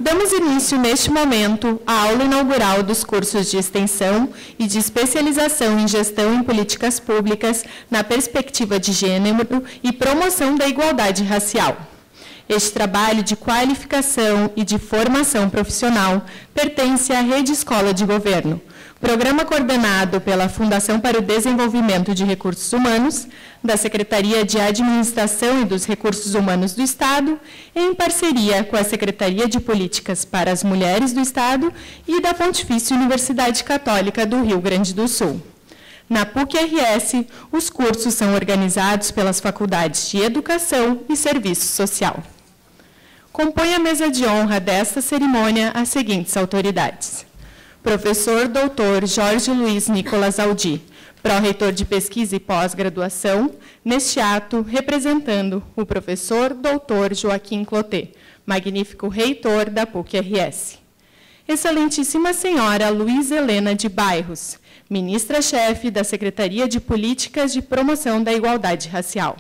Damos início, neste momento, à aula inaugural dos cursos de extensão e de especialização em gestão em políticas públicas na perspectiva de gênero e promoção da igualdade racial. Este trabalho de qualificação e de formação profissional pertence à Rede Escola de Governo, programa coordenado pela Fundação para o Desenvolvimento de Recursos Humanos, da Secretaria de Administração e dos Recursos Humanos do Estado, em parceria com a Secretaria de Políticas para as Mulheres do Estado e da Pontifícia Universidade Católica do Rio Grande do Sul. Na PUC-RS, os cursos são organizados pelas Faculdades de Educação e Serviço Social. Compõe a mesa de honra desta cerimônia as seguintes autoridades: Professor Dr. Jorge Luiz Nicolas Aldi, pró-reitor de Pesquisa e Pós-Graduação, neste ato representando o Professor Dr. Joaquim Clotet, magnífico reitor da PUC-RS. Excelentíssima Senhora Luísa Helena de Bairros, ministra-chefe da Secretaria de Políticas de Promoção da Igualdade Racial.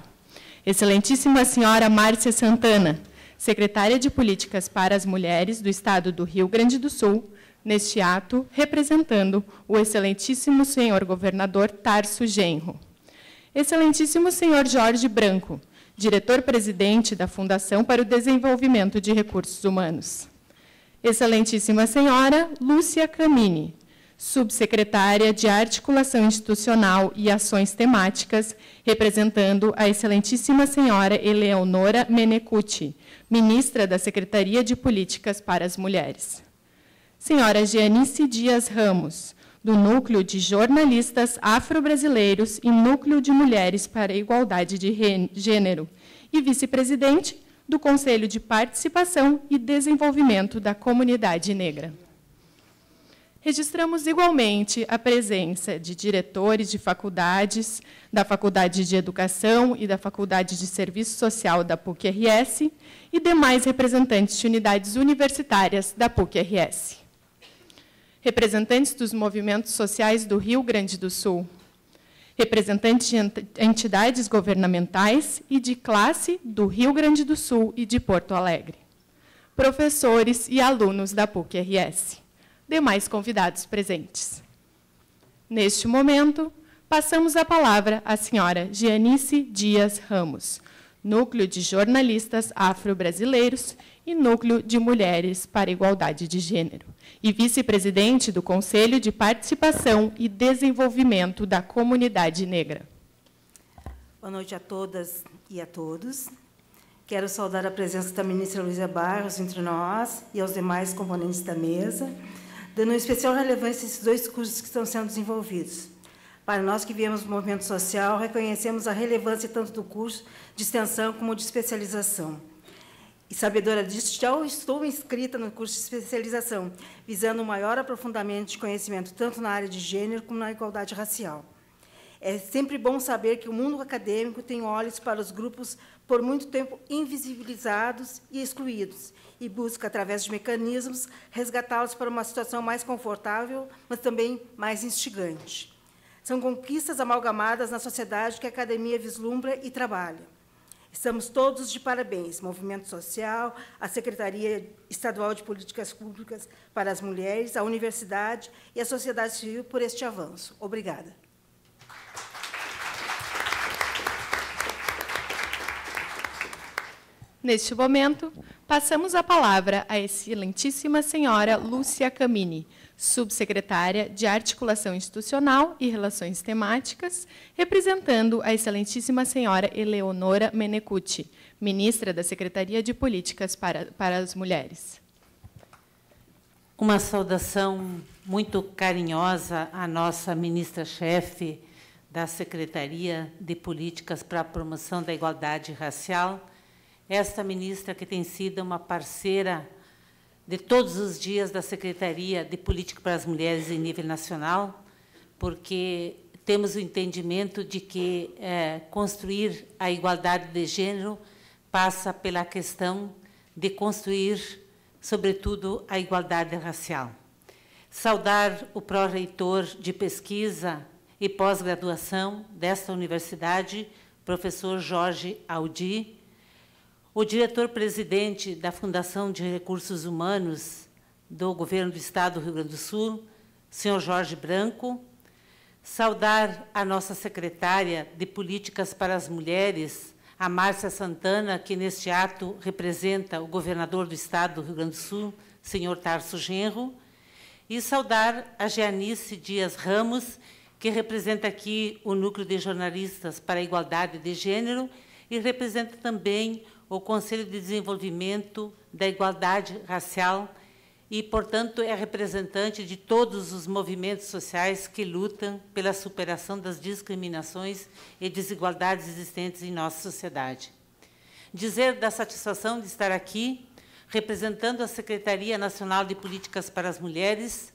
Excelentíssima Senhora Márcia Santana, secretária de Políticas para as Mulheres do Estado do Rio Grande do Sul, neste ato, representando o excelentíssimo senhor governador Tarso Genro. Excelentíssimo senhor Jorge Branco, diretor-presidente da Fundação para o Desenvolvimento de Recursos Humanos. Excelentíssima senhora Lúcia Camini, subsecretária de Articulação Institucional e Ações Temáticas, representando a excelentíssima senhora Eleonora Menecucci, ministra da Secretaria de Políticas para as Mulheres. Senhora Gianice Dias Ramos, do Núcleo de Jornalistas Afro-Brasileiros e Núcleo de Mulheres para a Igualdade de Gênero, e vice-presidente do Conselho de Participação e Desenvolvimento da Comunidade Negra. Registramos igualmente a presença de diretores de faculdades, da Faculdade de Educação e da Faculdade de Serviço Social da PUC-RS e demais representantes de unidades universitárias da PUC-RS. Representantes dos movimentos sociais do Rio Grande do Sul, representantes de entidades governamentais e de classe do Rio Grande do Sul e de Porto Alegre, professores e alunos da PUC-RS, demais convidados presentes. Neste momento, passamos a palavra à senhora Gianice Dias Ramos, Núcleo de Jornalistas Afro-Brasileiros e Núcleo de Mulheres para a Igualdade de Gênero, e vice-presidente do Conselho de Participação e Desenvolvimento da Comunidade Negra. Boa noite a todas e a todos. Quero saudar a presença da ministra Luísa Barros entre nós e aos demais componentes da mesa, dando especial relevância a esses dois cursos que estão sendo desenvolvidos. Para nós que viemos do movimento social, reconhecemos a relevância tanto do curso de extensão como de especialização. E, sabedora disso, já estou inscrita no curso de especialização, visando um maior aprofundamento de conhecimento, tanto na área de gênero como na igualdade racial. É sempre bom saber que o mundo acadêmico tem olhos para os grupos por muito tempo invisibilizados e excluídos, e busca, através de mecanismos, resgatá-los para uma situação mais confortável, mas também mais instigante. São conquistas amalgamadas na sociedade que a academia vislumbra e trabalha. Estamos todos de parabéns, Movimento Social, a Secretaria Estadual de Políticas Públicas para as Mulheres, a Universidade e a sociedade civil por este avanço. Obrigada. Neste momento, passamos a palavra à excelentíssima senhora Lúcia Camini, subsecretária de Articulação Institucional e Relações Temáticas, representando a excelentíssima senhora Eleonora Menecucci, ministra da Secretaria de Políticas para as Mulheres. Uma saudação muito carinhosa à nossa ministra-chefe da Secretaria de Políticas para a Promoção da Igualdade Racial, esta ministra que tem sido uma parceira de todos os dias da Secretaria de Política para as Mulheres em nível nacional, porque temos o entendimento de que construir a igualdade de gênero passa pela questão de construir, sobretudo, a igualdade racial. Saudar o pró-reitor de pesquisa e pós-graduação desta universidade, professor Jorge Aldi, o diretor-presidente da Fundação de Recursos Humanos do Governo do Estado do Rio Grande do Sul, senhor Jorge Branco, saudar a nossa secretária de Políticas para as Mulheres, a Márcia Santana, que neste ato representa o governador do Estado do Rio Grande do Sul, senhor Tarso Genro, e saudar a Jeanice Dias Ramos, que representa aqui o Núcleo de Jornalistas para a Igualdade de Gênero e representa também o Conselho de Desenvolvimento da Igualdade Racial e, portanto, é representante de todos os movimentos sociais que lutam pela superação das discriminações e desigualdades existentes em nossa sociedade. Dizer da satisfação de estar aqui, representando a Secretaria Nacional de Políticas para as Mulheres,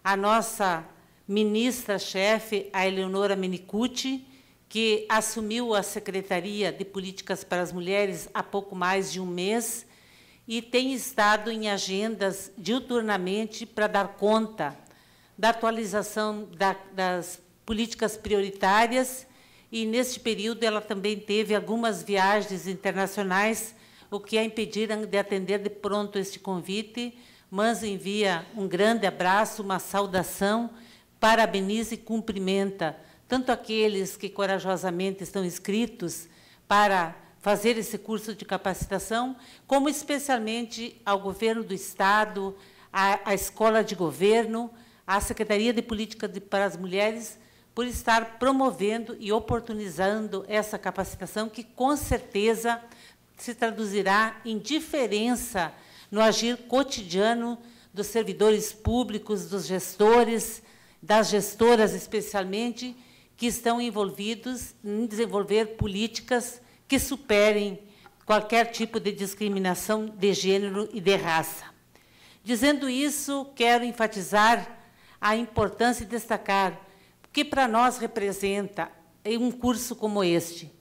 a nossa ministra-chefe, a Eleonora Menicucci, que assumiu a Secretaria de Políticas para as Mulheres há pouco mais de um mês, e tem estado em agendas diuturnamente para dar conta da atualização das políticas prioritárias, e, neste período, ela também teve algumas viagens internacionais, o que a impediram de atender de pronto este convite, mas envia um grande abraço, uma saudação, parabeniza e cumprimenta tanto aqueles que corajosamente estão inscritos para fazer esse curso de capacitação, como especialmente ao Governo do Estado, à Escola de Governo, à Secretaria de Política para as Mulheres, por estar promovendo e oportunizando essa capacitação, que, com certeza, se traduzirá em diferença no agir cotidiano dos servidores públicos, dos gestores, das gestoras, especialmente, que estão envolvidos em desenvolver políticas que superem qualquer tipo de discriminação de gênero e de raça. Dizendo isso, quero enfatizar a importância e destacar que para nós representa um curso como este,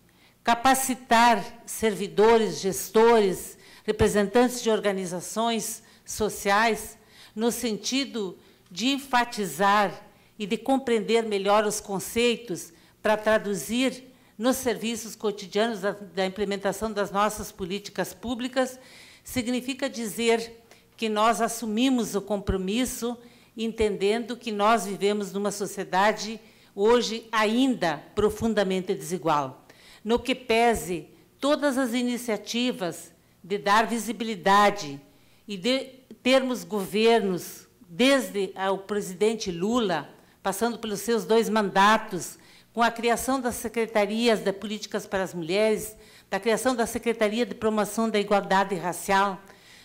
capacitar servidores, gestores, representantes de organizações sociais, no sentido de enfatizar e de compreender melhor os conceitos para traduzir nos serviços cotidianos da implementação das nossas políticas públicas, significa dizer que nós assumimos o compromisso, entendendo que nós vivemos numa sociedade hoje ainda profundamente desigual. No que pese todas as iniciativas de dar visibilidade e de termos governos, desde o presidente Lula, passando pelos seus 2 mandatos, com a criação das secretarias de políticas para as mulheres, da criação da Secretaria de Promoção da Igualdade Racial,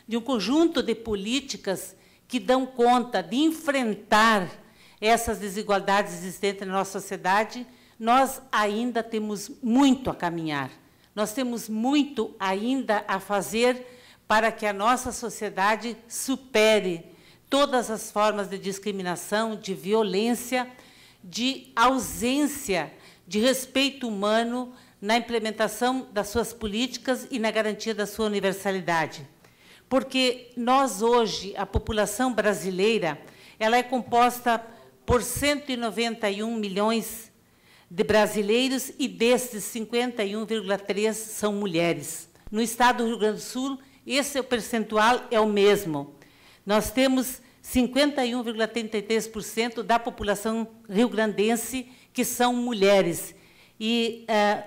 de um conjunto de políticas que dão conta de enfrentar essas desigualdades existentes na nossa sociedade, nós ainda temos muito a caminhar. Nós temos muito ainda a fazer para que a nossa sociedade supere todas as formas de discriminação, de violência, de ausência de respeito humano na implementação das suas políticas e na garantia da sua universalidade. Porque nós, hoje, a população brasileira, ela é composta por 191 milhões de brasileiros e desses 51,3 são mulheres. No Estado do Rio Grande do Sul, esse percentual é o mesmo. Nós temos 51,33% da população rio-grandense que são mulheres, e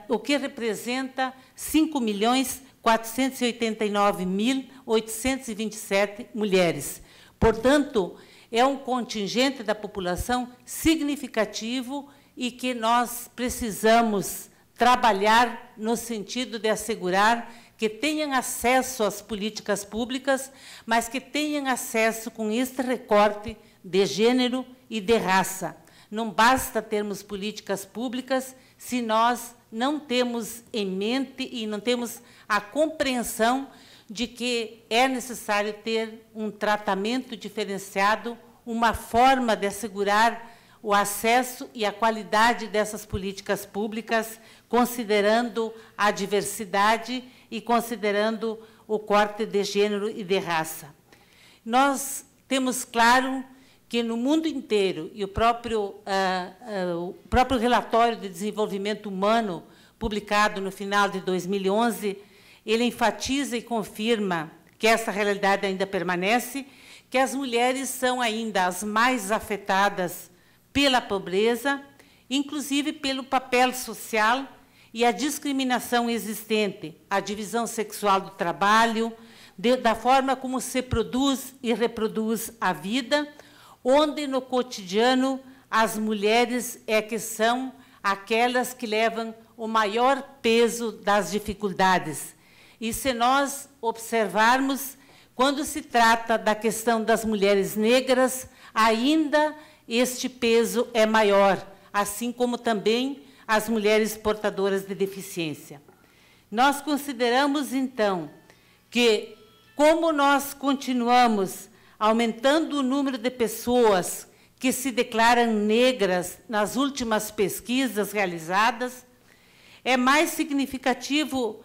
o que representa 5.489.827 mulheres. Portanto, é um contingente da população significativo e que nós precisamos trabalhar no sentido de assegurar que tenham acesso às políticas públicas, mas que tenham acesso com este recorte de gênero e de raça. Não basta termos políticas públicas se nós não temos em mente e não temos a compreensão de que é necessário ter um tratamento diferenciado, uma forma de assegurar o acesso e a qualidade dessas políticas públicas, considerando a diversidade e considerando o corte de gênero e de raça. Nós temos claro que no mundo inteiro, e o próprio relatório de desenvolvimento humano, publicado no final de 2011, ele enfatiza e confirma que essa realidade ainda permanece, que as mulheres são ainda as mais afetadas pela pobreza, inclusive pelo papel social e a discriminação existente, a divisão sexual do trabalho, da forma como se produz e reproduz a vida, onde, no cotidiano, as mulheres que são aquelas que levam o maior peso das dificuldades. E se nós observarmos, quando se trata da questão das mulheres negras, ainda este peso é maior, assim como também as mulheres portadoras de deficiência. Nós consideramos, então, que, como nós continuamos aumentando o número de pessoas que se declaram negras nas últimas pesquisas realizadas, é mais significativo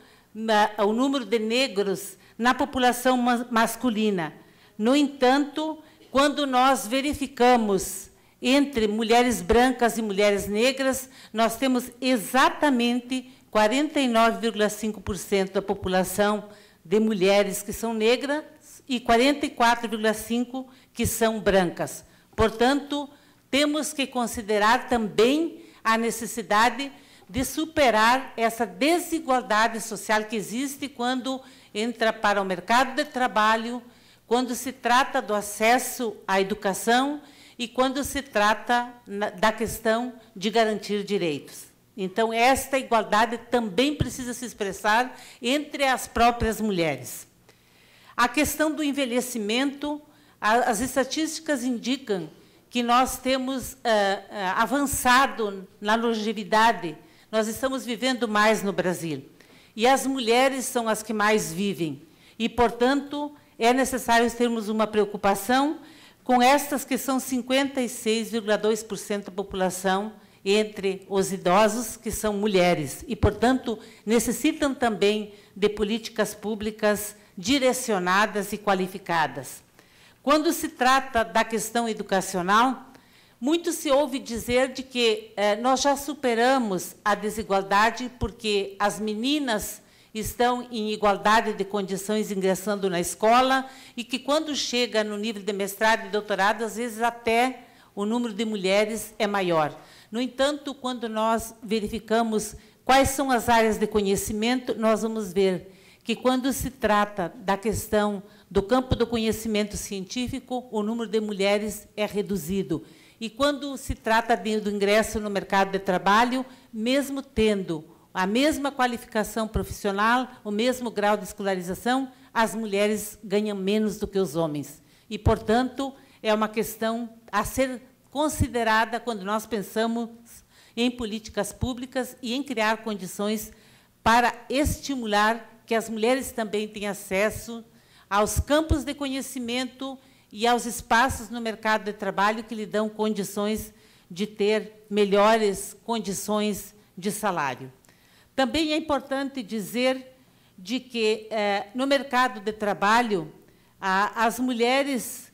o número de negros na população masculina. No entanto, quando nós verificamos entre mulheres brancas e mulheres negras, nós temos exatamente 49,5% da população de mulheres que são negras e 44,5% que são brancas. Portanto, temos que considerar também a necessidade de superar essa desigualdade social que existe quando entra para o mercado de trabalho, quando se trata do acesso à educação e quando se trata da questão de garantir direitos. Então, esta igualdade também precisa se expressar entre as próprias mulheres. A questão do envelhecimento, as estatísticas indicam que nós temos avançado na longevidade. Nós estamos vivendo mais no Brasil. E as mulheres são as que mais vivem. E, portanto, é necessário termos uma preocupação com estas que são 56,2% da população entre os idosos, que são mulheres. E, portanto, necessitam também de políticas públicas direcionadas e qualificadas. Quando se trata da questão educacional, muito se ouve dizer de que nós já superamos a desigualdade porque as meninas estão em igualdade de condições ingressando na escola e que, quando chega no nível de mestrado e doutorado, às vezes até o número de mulheres é maior. No entanto, quando nós verificamos quais são as áreas de conhecimento, nós vamos ver que, quando se trata da questão do campo do conhecimento científico, o número de mulheres é reduzido. E, quando se trata do ingresso no mercado de trabalho, mesmo tendo a mesma qualificação profissional, o mesmo grau de escolarização, as mulheres ganham menos do que os homens. E, portanto, é uma questão a ser considerada quando nós pensamos em políticas públicas e em criar condições para estimular que as mulheres também tenham acesso aos campos de conhecimento e aos espaços no mercado de trabalho que lhe dão condições de ter melhores condições de salário. Também é importante dizer de que, no mercado de trabalho, as mulheres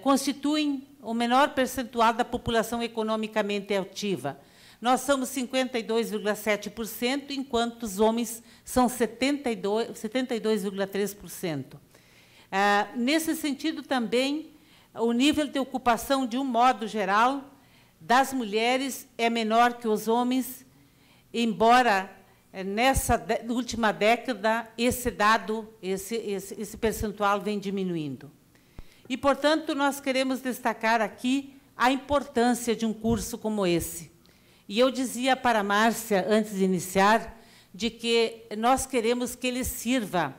constituem o menor percentual da população economicamente ativa. Nós somos 52,7%, enquanto os homens são 72,3%. Nesse sentido, também, o nível de ocupação, de um modo geral, das mulheres é menor que os homens, embora, nessa última década, esse percentual vem diminuindo. E, portanto, nós queremos destacar aqui a importância de um curso como esse. E eu dizia para a Márcia, antes de iniciar, de que nós queremos que ele sirva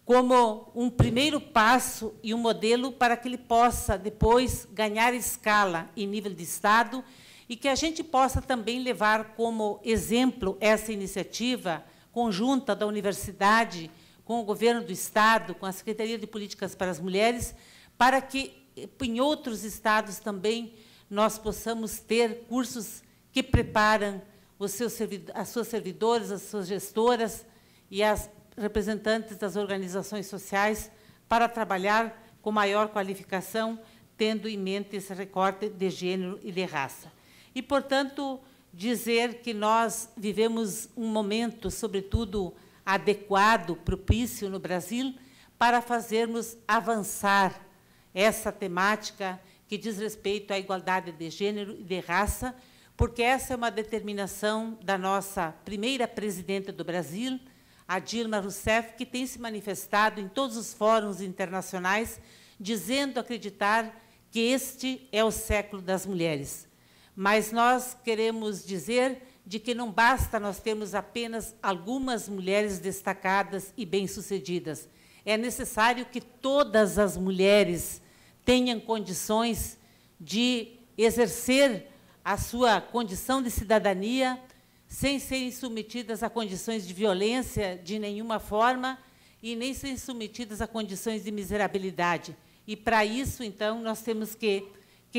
como um primeiro passo e um modelo para que ele possa, depois, ganhar escala em nível de Estado e que a gente possa também levar como exemplo essa iniciativa conjunta da universidade com o governo do Estado, com a Secretaria de Políticas para as Mulheres, para que, em outros estados também, nós possamos ter cursos que preparam as suas servidoras, as suas gestoras e as representantes das organizações sociais para trabalhar com maior qualificação, tendo em mente esse recorte de gênero e de raça. E, portanto, dizer que nós vivemos um momento, sobretudo adequado, propício no Brasil, para fazermos avançar essa temática que diz respeito à igualdade de gênero e de raça, porque essa é uma determinação da nossa primeira presidenta do Brasil, a Dilma Rousseff, que tem se manifestado em todos os fóruns internacionais, dizendo acreditar que este é o século das mulheres. Mas nós queremos dizer de que não basta nós termos apenas algumas mulheres destacadas e bem-sucedidas. É necessário que todas as mulheres tenham condições de exercer a sua condição de cidadania sem serem submetidas a condições de violência de nenhuma forma e nem serem submetidas a condições de miserabilidade. E, para isso, então, nós temos que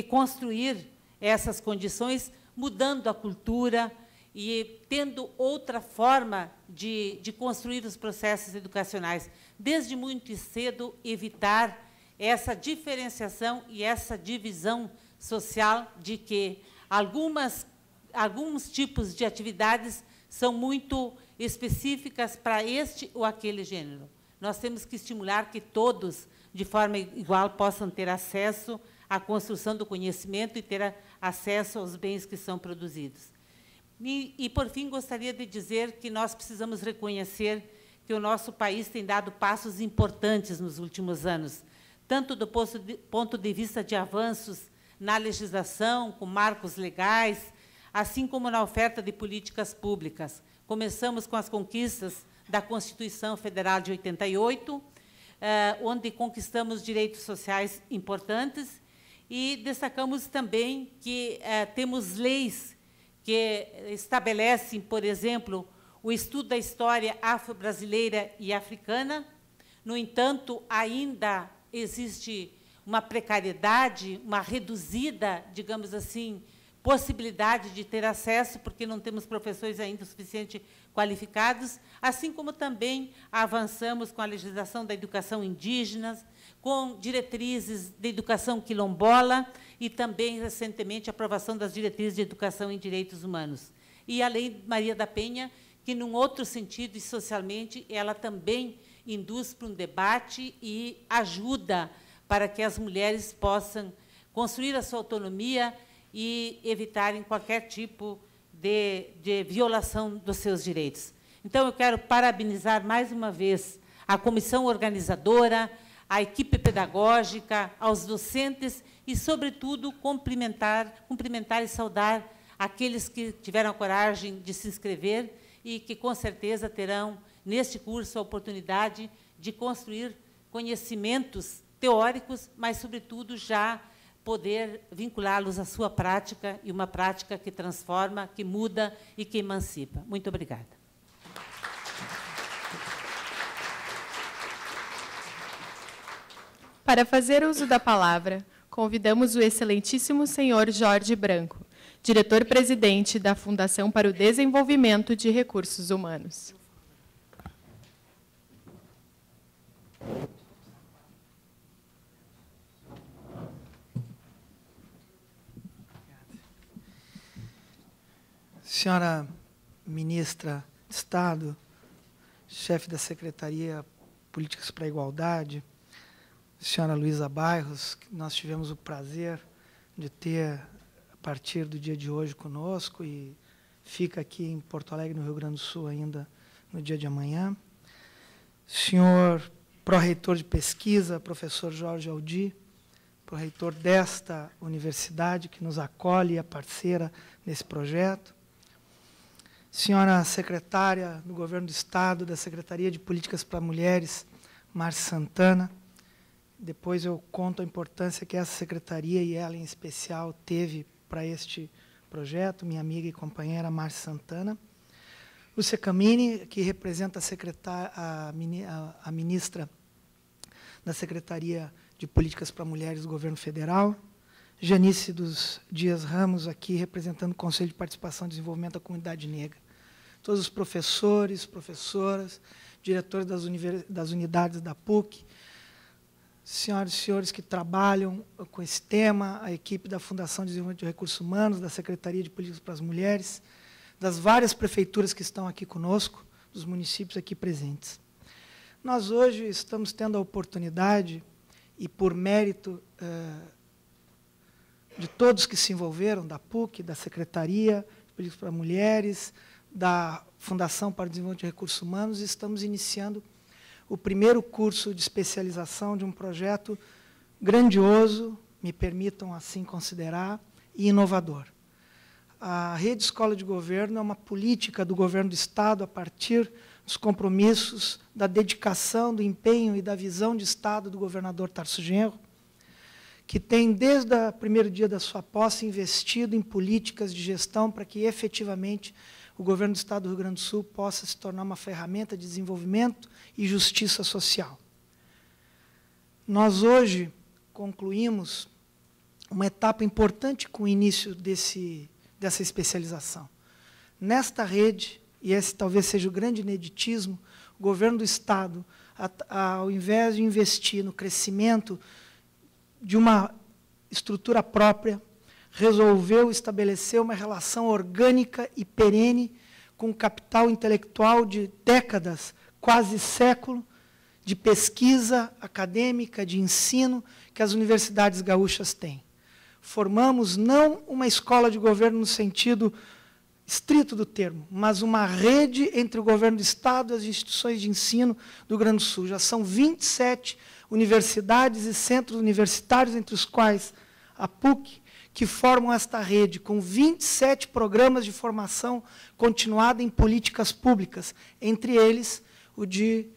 construir essas condições, mudando a cultura e tendo outra forma de construir os processos educacionais. Desde muito cedo, evitar essa diferenciação e essa divisão social de que alguns tipos de atividades são muito específicas para este ou aquele gênero. Nós temos que estimular que todos, de forma igual, possam ter acesso à construção do conhecimento e ter acesso aos bens que são produzidos. E, por fim, gostaria de dizer que nós precisamos reconhecer que o nosso país tem dado passos importantes nos últimos anos, tanto do ponto de vista de avanços na legislação, com marcos legais, assim como na oferta de políticas públicas. Começamos com as conquistas da Constituição Federal de 88, onde conquistamos direitos sociais importantes, e destacamos também que temos leis que estabelecem, por exemplo, o estudo da história afro-brasileira e africana. No entanto, ainda existe uma precariedade, uma reduzida, digamos assim, possibilidade de ter acesso, porque não temos professores ainda o suficiente qualificados, assim como também avançamos com a legislação da educação indígena, com diretrizes de educação quilombola e também, recentemente, a aprovação das diretrizes de educação em direitos humanos. E a Lei Maria da Penha, que, num outro sentido e socialmente, ela também induz para um debate e ajuda para que as mulheres possam construir a sua autonomia e evitarem qualquer tipo de violação dos seus direitos. Então, eu quero parabenizar mais uma vez a comissão organizadora, a equipe pedagógica, aos docentes e, sobretudo, cumprimentar e saudar aqueles que tiveram a coragem de se inscrever e que, com certeza, terão, neste curso, a oportunidade de construir conhecimentos teóricos, mas, sobretudo, já poder vinculá-los à sua prática, e uma prática que transforma, que muda e que emancipa. Muito obrigada. Para fazer uso da palavra, convidamos o excelentíssimo senhor Jorge Branco, diretor-presidente da Fundação para o Desenvolvimento de Recursos Humanos. Senhora ministra de Estado, chefe da Secretaria Políticas para a Igualdade, senhora Luísa Bairros, que nós tivemos o prazer de ter, a partir do dia de hoje, conosco, e fica aqui em Porto Alegre, no Rio Grande do Sul, ainda no dia de amanhã. Senhor pró-reitor de pesquisa, professor Jorge Aldi, pró-reitor desta universidade, que nos acolhe e é parceira nesse projeto. Senhora secretária do Governo do Estado, da Secretaria de Políticas para Mulheres, Márcia Santana. Depois eu conto a importância que essa secretaria, e ela em especial, teve para este projeto, minha amiga e companheira Márcia Santana. Lúcia Camini, que representa a ministra da Secretaria de Políticas para Mulheres do Governo Federal. Janice dos Dias Ramos, aqui representando o Conselho de Participação e Desenvolvimento da Comunidade Negra. Todos os professores, professoras, diretores das unidades da PUC, senhoras e senhores que trabalham com esse tema, a equipe da Fundação de Desenvolvimento de Recursos Humanos, da Secretaria de Políticas para as Mulheres, das várias prefeituras que estão aqui conosco, dos municípios aqui presentes. Nós hoje estamos tendo a oportunidade, e por mérito de todos que se envolveram, da PUC, da Secretaria de Políticas para Mulheres, da Fundação para o Desenvolvimento de Recursos Humanos, estamos iniciando o primeiro curso de especialização de um projeto grandioso, me permitam assim considerar, e inovador. A Rede Escola de Governo é uma política do governo do Estado a partir dos compromissos, da dedicação, do empenho e da visão de Estado do governador Tarso Genro, que tem, desde o primeiro dia da sua posse, investido em políticas de gestão para que, efetivamente, o governo do Estado do Rio Grande do Sul possa se tornar uma ferramenta de desenvolvimento e justiça social. Nós, hoje, concluímos uma etapa importante com o início dessa especialização. Nesta rede, e esse talvez seja o grande ineditismo, o governo do Estado, ao invés de investir no crescimento de uma estrutura própria, resolveu estabelecer uma relação orgânica e perene com o capital intelectual de décadas, quase século, de pesquisa acadêmica, de ensino, que as universidades gaúchas têm. Formamos não uma escola de governo no sentido estrito do termo, mas uma rede entre o governo do Estado e as instituições de ensino do Rio Grande do Sul. Já são 27 universidades e centros universitários, entre os quais a PUC, que formam esta rede, com 27 programas de formação continuada em políticas públicas, entre eles o de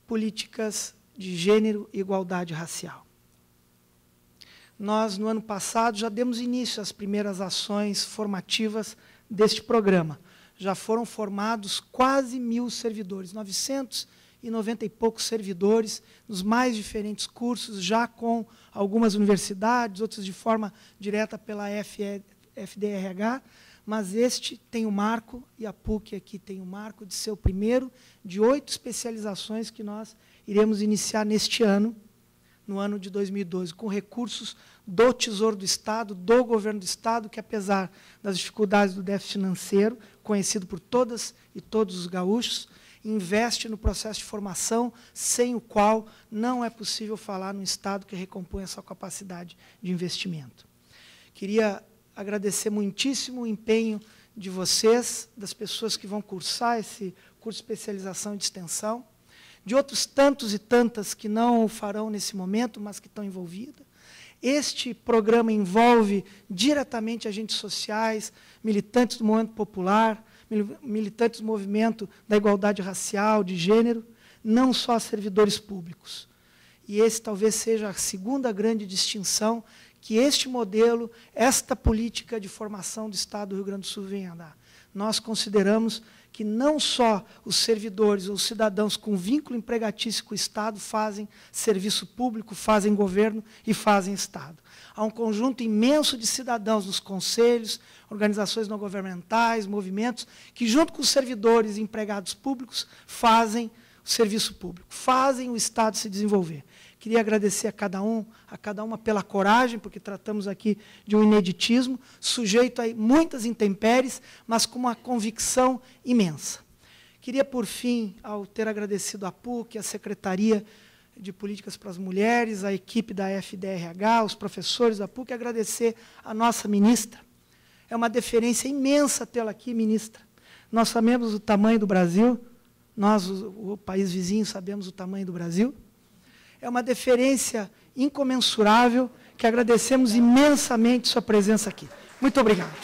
políticas de gênero e igualdade racial. Nós, no ano passado, já demos início às primeiras ações formativas deste programa. Já foram formados quase 1.000 servidores, 990 e poucos servidores, nos mais diferentes cursos, já com algumas universidades, outros de forma direta pela FDRH, mas este tem o marco, e a PUC aqui tem o marco, de ser o primeiro de 8 especializações que nós iremos iniciar neste ano, no ano de 2012, com recursos do Tesouro do Estado, do Governo do Estado, que, apesar das dificuldades do déficit financeiro, conhecido por todas e todos os gaúchos, investe no processo de formação, sem o qual não é possível falar num Estado que recompõe a sua capacidade de investimento. Queria agradecer muitíssimo o empenho de vocês, das pessoas que vão cursar esse curso de especialização e de extensão, de outros tantos e tantas que não o farão nesse momento, mas que estão envolvidas. Este programa envolve diretamente agentes sociais, militantes do movimento popular, militantes do movimento da igualdade racial, de gênero, não só servidores públicos. E esse talvez seja a segunda grande distinção que este modelo, esta política de formação do Estado do Rio Grande do Sul vem a dar. Nós consideramos que não só os servidores ou os cidadãos com vínculo empregatício com o Estado fazem serviço público, fazem governo e fazem Estado. Há um conjunto imenso de cidadãos nos conselhos, organizações não governamentais, movimentos, que, junto com os servidores e empregados públicos, fazem o serviço público, fazem o Estado se desenvolver. Queria agradecer a cada uma pela coragem, porque tratamos aqui de um ineditismo, sujeito a muitas intempéries, mas com uma convicção imensa. Queria, por fim, ao ter agradecido à PUC, à Secretaria de Políticas para as Mulheres, à equipe da FDRH, os professores da PUC, agradecer à nossa ministra. É uma deferência imensa tê-la aqui, ministra. Nós sabemos o tamanho do Brasil, nós, o país vizinho, sabemos o tamanho do Brasil. É uma deferência incomensurável, que agradecemos imensamente sua presença aqui. Muito obrigado.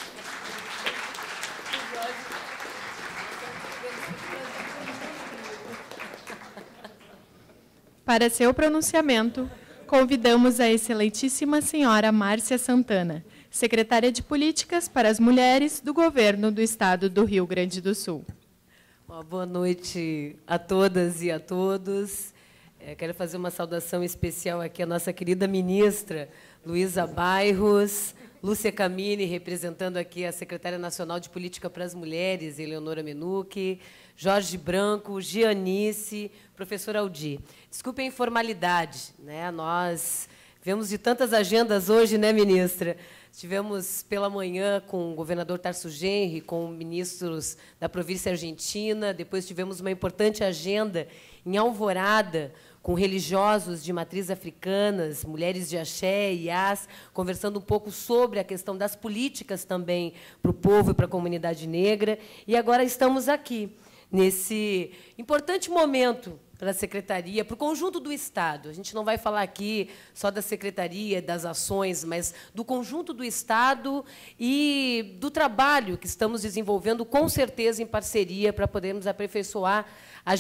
Para seu pronunciamento, convidamos a excelentíssima senhora Márcia Santana, secretária de Políticas para as Mulheres do Governo do Estado do Rio Grande do Sul. Uma boa noite a todas e a todos. Quero fazer uma saudação especial aqui à nossa querida ministra, Luísa Bairros, Lúcia Camini, representando aqui a secretária nacional de Política para as Mulheres, Eleonora Menucchi, Jorge Branco, Gianice, professor Aldi. Desculpem a informalidade, né? Nós Tivemos de tantas agendas hoje, né, ministra? Tivemos pela manhã com o governador Tarso Genro, com ministros da província argentina, depois tivemos uma importante agenda em Alvorada, com religiosos de matriz africanas, mulheres de axé e iás, conversando um pouco sobre a questão das políticas também para o povo e para a comunidade negra. E agora estamos aqui, nesse importante momento para a Secretaria, para o conjunto do Estado. A gente não vai falar aqui só da Secretaria, das ações, mas do conjunto do Estado e do trabalho que estamos desenvolvendo, com certeza, em parceria, para podermos aperfeiçoar a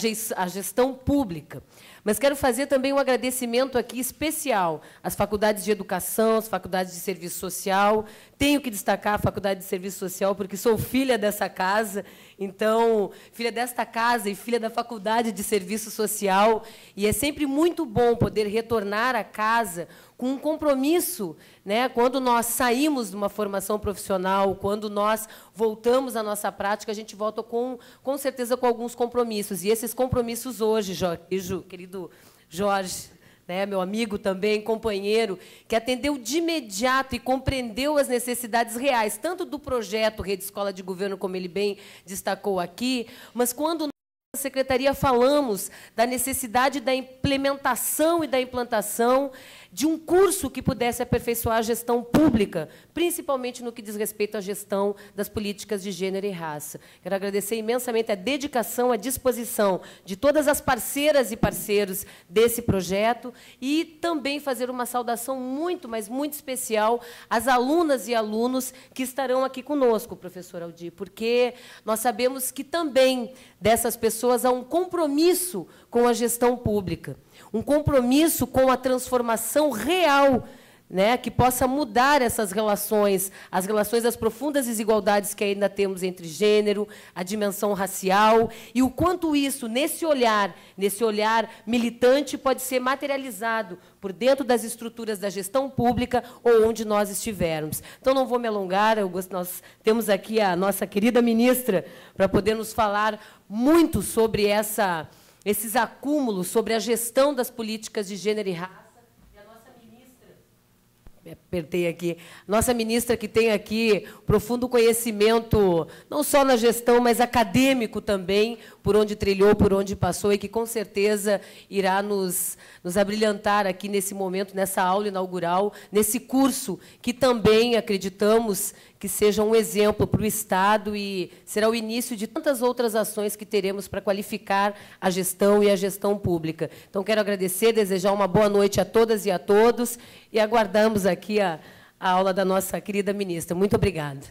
gestão pública. Mas quero fazer também um agradecimento aqui especial às faculdades de educação, às faculdades de serviço social. Tenho que destacar a Faculdade de Serviço Social, porque sou filha dessa casa, então, filha desta casa e filha da Faculdade de Serviço Social, e é sempre muito bom poder retornar à casa com um compromisso, né? Quando nós saímos de uma formação profissional, quando nós voltamos à nossa prática, a gente volta com certeza com alguns compromissos. E esses compromissos hoje, querido Jorge, né, meu amigo também, companheiro, que atendeu de imediato e compreendeu as necessidades reais, tanto do projeto Rede Escola de Governo, como ele bem destacou aqui, mas quando na Secretaria falamos da necessidade da implementação e da implantação de um curso que pudesse aperfeiçoar a gestão pública, principalmente no que diz respeito à gestão das políticas de gênero e raça. Quero agradecer imensamente a dedicação, a disposição de todas as parceiras e parceiros desse projeto e também fazer uma saudação muito, mas muito especial às alunas e alunos que estarão aqui conosco, professor Aldir, porque nós sabemos que também dessas pessoas há um compromisso com a gestão pública, um compromisso com a transformação real, né, que possa mudar essas relações, as relações das profundas desigualdades que ainda temos entre gênero, a dimensão racial, e o quanto isso, nesse olhar militante, pode ser materializado por dentro das estruturas da gestão pública ou onde nós estivermos. Então, não vou me alongar, nós temos aqui a nossa querida ministra para poder nos falar muito sobre esses acúmulos, sobre a gestão das políticas de gênero e raça. E a nossa ministra, me apertei aqui, nossa ministra que tem aqui profundo conhecimento, não só na gestão, mas acadêmico também, por onde trilhou, por onde passou, e que, com certeza, irá nos abrilhantar aqui nesse momento, nessa aula inaugural, nesse curso, que também acreditamos que seja um exemplo para o Estado e será o início de tantas outras ações que teremos para qualificar a gestão e a gestão pública. Então, quero agradecer, desejar uma boa noite a todas e a todos, e aguardamos aqui a aula da nossa querida ministra. Muito obrigada.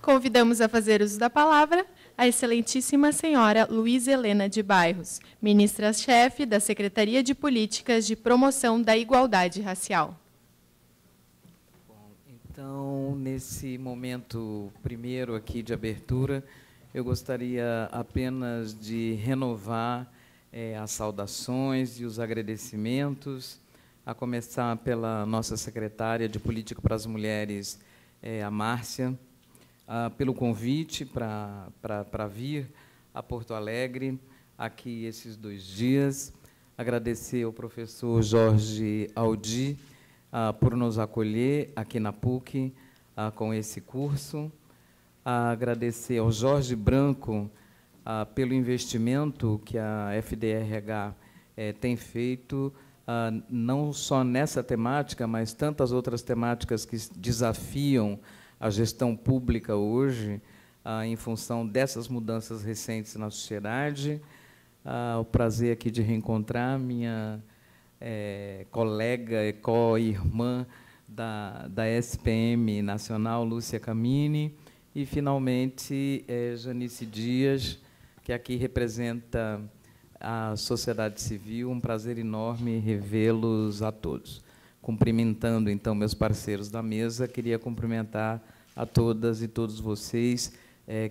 Convidamos a fazer uso da palavra a excelentíssima senhora Luísa Helena de Bairros, ministra-chefe da Secretaria de Políticas de Promoção da Igualdade Racial. Bom, então, nesse momento primeiro aqui de abertura, eu gostaria apenas de renovar as saudações e os agradecimentos, a começar pela nossa secretária de Política para as Mulheres, a Márcia, pelo convite para vir a Porto Alegre, aqui esses 2 dias. Agradecer ao professor Jorge Aldir por nos acolher aqui na PUC com esse curso. Agradecer ao Jorge Branco pelo investimento que a FDRH tem feito, não só nessa temática, mas tantas outras temáticas que desafiam a gestão pública hoje, em função dessas mudanças recentes na sociedade. O prazer aqui de reencontrar minha colega e co-irmã da SPM Nacional, Lúcia Camini, e, finalmente, Janice Dias, que aqui representa a sociedade civil. Um prazer enorme revê-los a todos. Cumprimentando, então, meus parceiros da mesa, queria cumprimentar a todas e todos vocês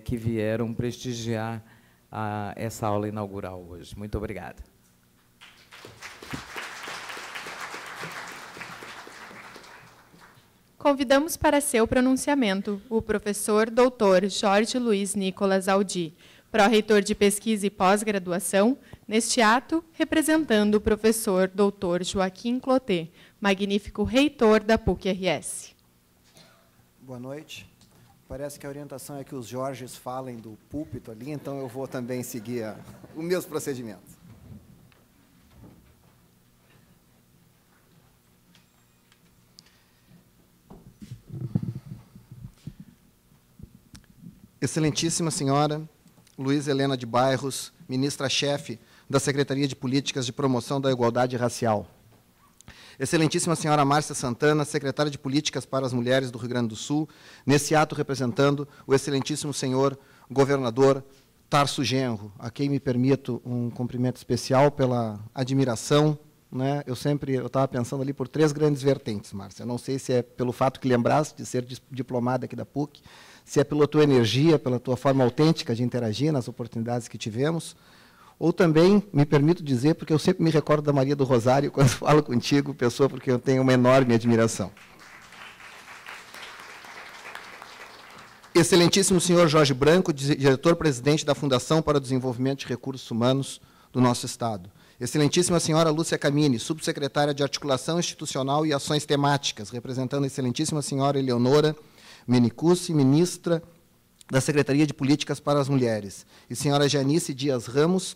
que vieram prestigiar essa aula inaugural hoje. Muito obrigado. Convidamos para seu pronunciamento o professor doutor Jorge Luiz Nicolas Aldir, pró-reitor de pesquisa e pós-graduação, neste ato, representando o professor Dr. Joaquim Clotet, magnífico reitor da PUC-RS. Boa noite. Parece que a orientação é que os Jorges falem do púlpito ali, então eu vou também seguir os meus procedimentos. Excelentíssima senhora Luísa Helena de Bairros, ministra-chefe da Secretaria de Políticas de Promoção da Igualdade Racial. Excelentíssima senhora Márcia Santana, secretária de Políticas para as Mulheres do Rio Grande do Sul, nesse ato representando o excelentíssimo senhor governador Tarso Genro, a quem me permito um cumprimento especial pela admiração, né? Eu estava pensando ali por 3 grandes vertentes, Márcia. Não sei se é pelo fato que lembraste de ser diplomada aqui da PUC, se é pela tua energia, pela tua forma autêntica de interagir nas oportunidades que tivemos, ou também, me permito dizer, porque eu sempre me recordo da Maria do Rosário quando falo contigo, pessoa porque eu tenho uma enorme admiração. Excelentíssimo senhor Jorge Branco, diretor-presidente da Fundação para o Desenvolvimento de Recursos Humanos do nosso Estado. Excelentíssima senhora Lúcia Camini, subsecretária de Articulação Institucional e Ações Temáticas, representando a excelentíssima senhora Eleonora Menicucci, ministra da Secretaria de Políticas para as Mulheres, e senhora Janice Dias Ramos,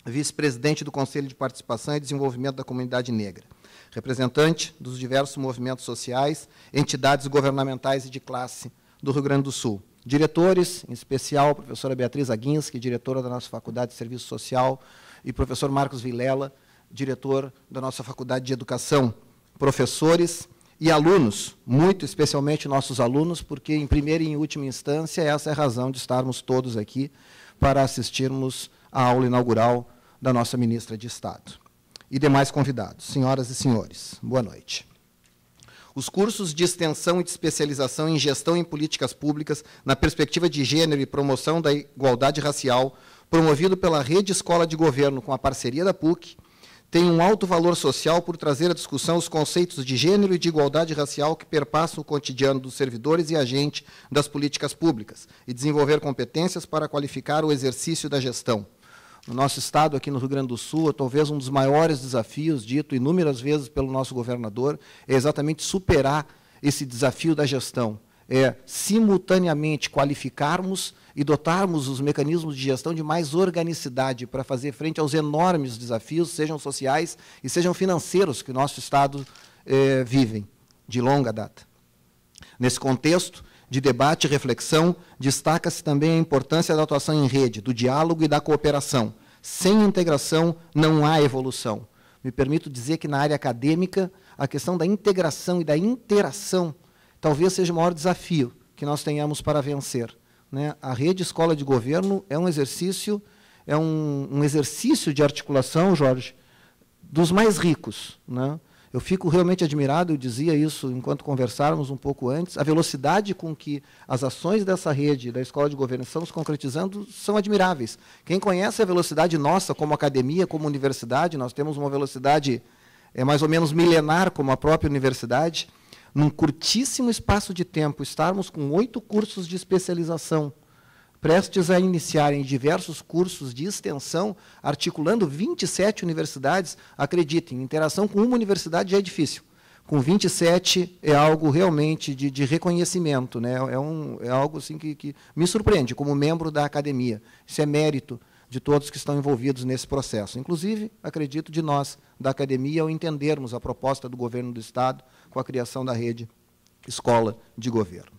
vice-presidente do Conselho de Participação e Desenvolvimento da Comunidade Negra, representante dos diversos movimentos sociais, entidades governamentais e de classe do Rio Grande do Sul. Diretores, em especial a professora Beatriz Aguinski, diretora da nossa Faculdade de Serviço Social, e professor Marcos Vilela, diretor da nossa Faculdade de Educação, professores e alunos, muito especialmente nossos alunos, porque, em primeira e em última instância, essa é a razão de estarmos todos aqui para assistirmos à aula inaugural da nossa ministra de Estado. E demais convidados, senhoras e senhores, boa noite. Os cursos de extensão e de especialização em gestão em políticas públicas na perspectiva de gênero e promoção da igualdade racial, promovido pela Rede Escola de Governo com a parceria da PUC, tem um alto valor social por trazer à discussão os conceitos de gênero e de igualdade racial que perpassam o cotidiano dos servidores e agentes das políticas públicas e desenvolver competências para qualificar o exercício da gestão. No nosso Estado, aqui no Rio Grande do Sul, talvez um dos maiores desafios, dito inúmeras vezes pelo nosso governador, é exatamente superar esse desafio da gestão. É simultaneamente qualificarmos e dotarmos os mecanismos de gestão de mais organicidade para fazer frente aos enormes desafios, sejam sociais e sejam financeiros, que o nosso Estado vivem, de longa data. Nesse contexto de debate e reflexão, destaca-se também a importância da atuação em rede, do diálogo e da cooperação. Sem integração, não há evolução. Me permito dizer que, na área acadêmica, a questão da integração e da interação talvez seja o maior desafio que nós tenhamos para vencer, né? A Rede Escola de Governo é um exercício, de articulação, Jorge, dos mais ricos, né? Eu fico realmente admirado, eu dizia isso enquanto conversávamos um pouco antes, a velocidade com que as ações dessa rede, da Escola de Governo, estão se concretizando, são admiráveis. Quem conhece a velocidade nossa, como academia, como universidade, nós temos uma velocidade mais ou menos milenar, como a própria universidade, num curtíssimo espaço de tempo, estarmos com 8 cursos de especialização, prestes a iniciarem diversos cursos de extensão, articulando 27 universidades, acreditem, interação com uma universidade já é difícil. Com 27 é algo realmente de reconhecimento, né? É algo assim que me surpreende, como membro da academia. Isso é mérito de todos que estão envolvidos nesse processo. Inclusive, acredito, de nós, da academia, ao entendermos a proposta do governo do Estado com a criação da Rede Escola de Governo.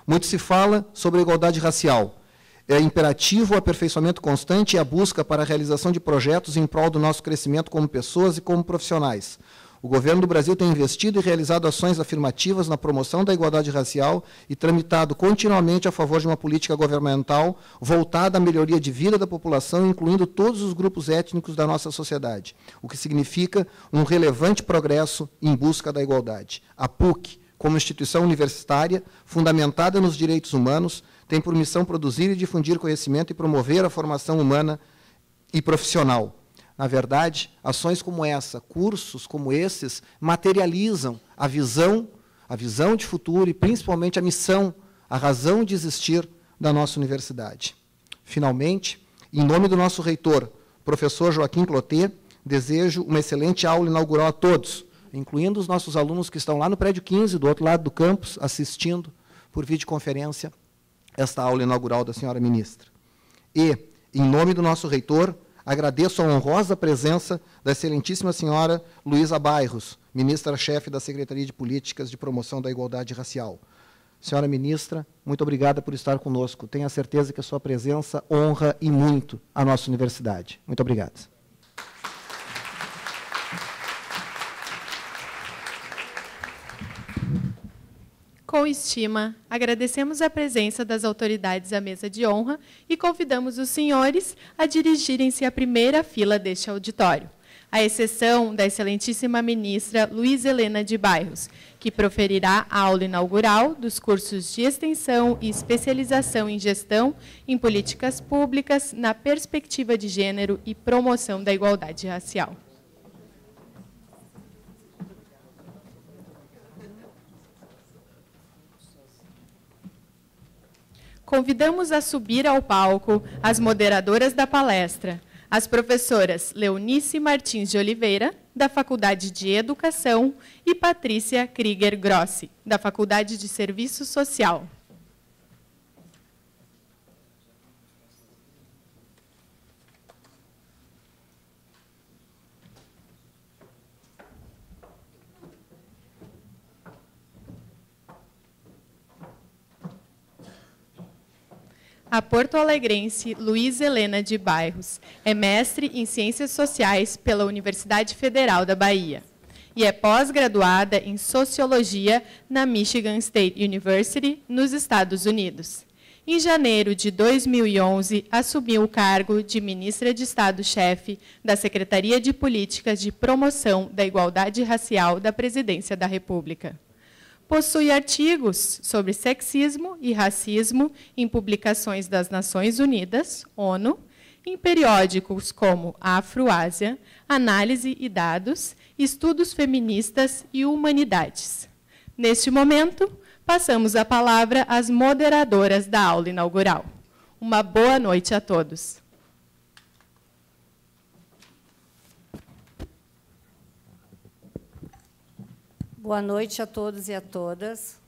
Muito se fala sobre a igualdade racial. É imperativo o aperfeiçoamento constante e a busca para a realização de projetos em prol do nosso crescimento como pessoas e como profissionais. O governo do Brasil tem investido e realizado ações afirmativas na promoção da igualdade racial e tramitado continuamente a favor de uma política governamental voltada à melhoria de vida da população, incluindo todos os grupos étnicos da nossa sociedade, o que significa um relevante progresso em busca da igualdade. A PUC, como instituição universitária, fundamentada nos direitos humanos, tem por missão produzir e difundir conhecimento e promover a formação humana e profissional. Na verdade, ações como essa, cursos como esses, materializam a visão de futuro e, principalmente, a missão, a razão de existir da nossa universidade. Finalmente, em nome do nosso reitor, professor Joaquim Clotet, desejo uma excelente aula inaugural a todos, incluindo os nossos alunos que estão lá no prédio 15, do outro lado do campus, assistindo por videoconferência esta aula inaugural da senhora ministra. E, em nome do nosso reitor, agradeço a honrosa presença da excelentíssima senhora Luísa Bairros, ministra-chefe da Secretaria de Políticas de Promoção da Igualdade Racial. Senhora ministra, muito obrigada por estar conosco. Tenho a certeza que a sua presença honra e muito a nossa universidade. Muito obrigado. Com estima, agradecemos a presença das autoridades à mesa de honra e convidamos os senhores a dirigirem-se à primeira fila deste auditório, à exceção da excelentíssima ministra Luísa Helena de Bairros, que proferirá a aula inaugural dos cursos de extensão e especialização em gestão em políticas públicas na perspectiva de gênero e promoção da igualdade racial. Convidamos a subir ao palco as moderadoras da palestra, as professoras Leonice Martins de Oliveira, da Faculdade de Educação, e Patrícia Krieger Grossi, da Faculdade de Serviço Social. A porto-alegrense Luísa Helena de Bairros é mestre em Ciências Sociais pela Universidade Federal da Bahia e é pós-graduada em Sociologia na Michigan State University, nos Estados Unidos. Em janeiro de 2011, assumiu o cargo de ministra de Estado-chefe da Secretaria de Políticas de Promoção da Igualdade Racial da Presidência da República. Possui artigos sobre sexismo e racismo em publicações das Nações Unidas, ONU, em periódicos como Afroásia, Análise e Dados, Estudos Feministas e Humanidades. Neste momento, passamos a palavra às moderadoras da aula inaugural. Uma boa noite a todos. Boa noite a todos e a todas.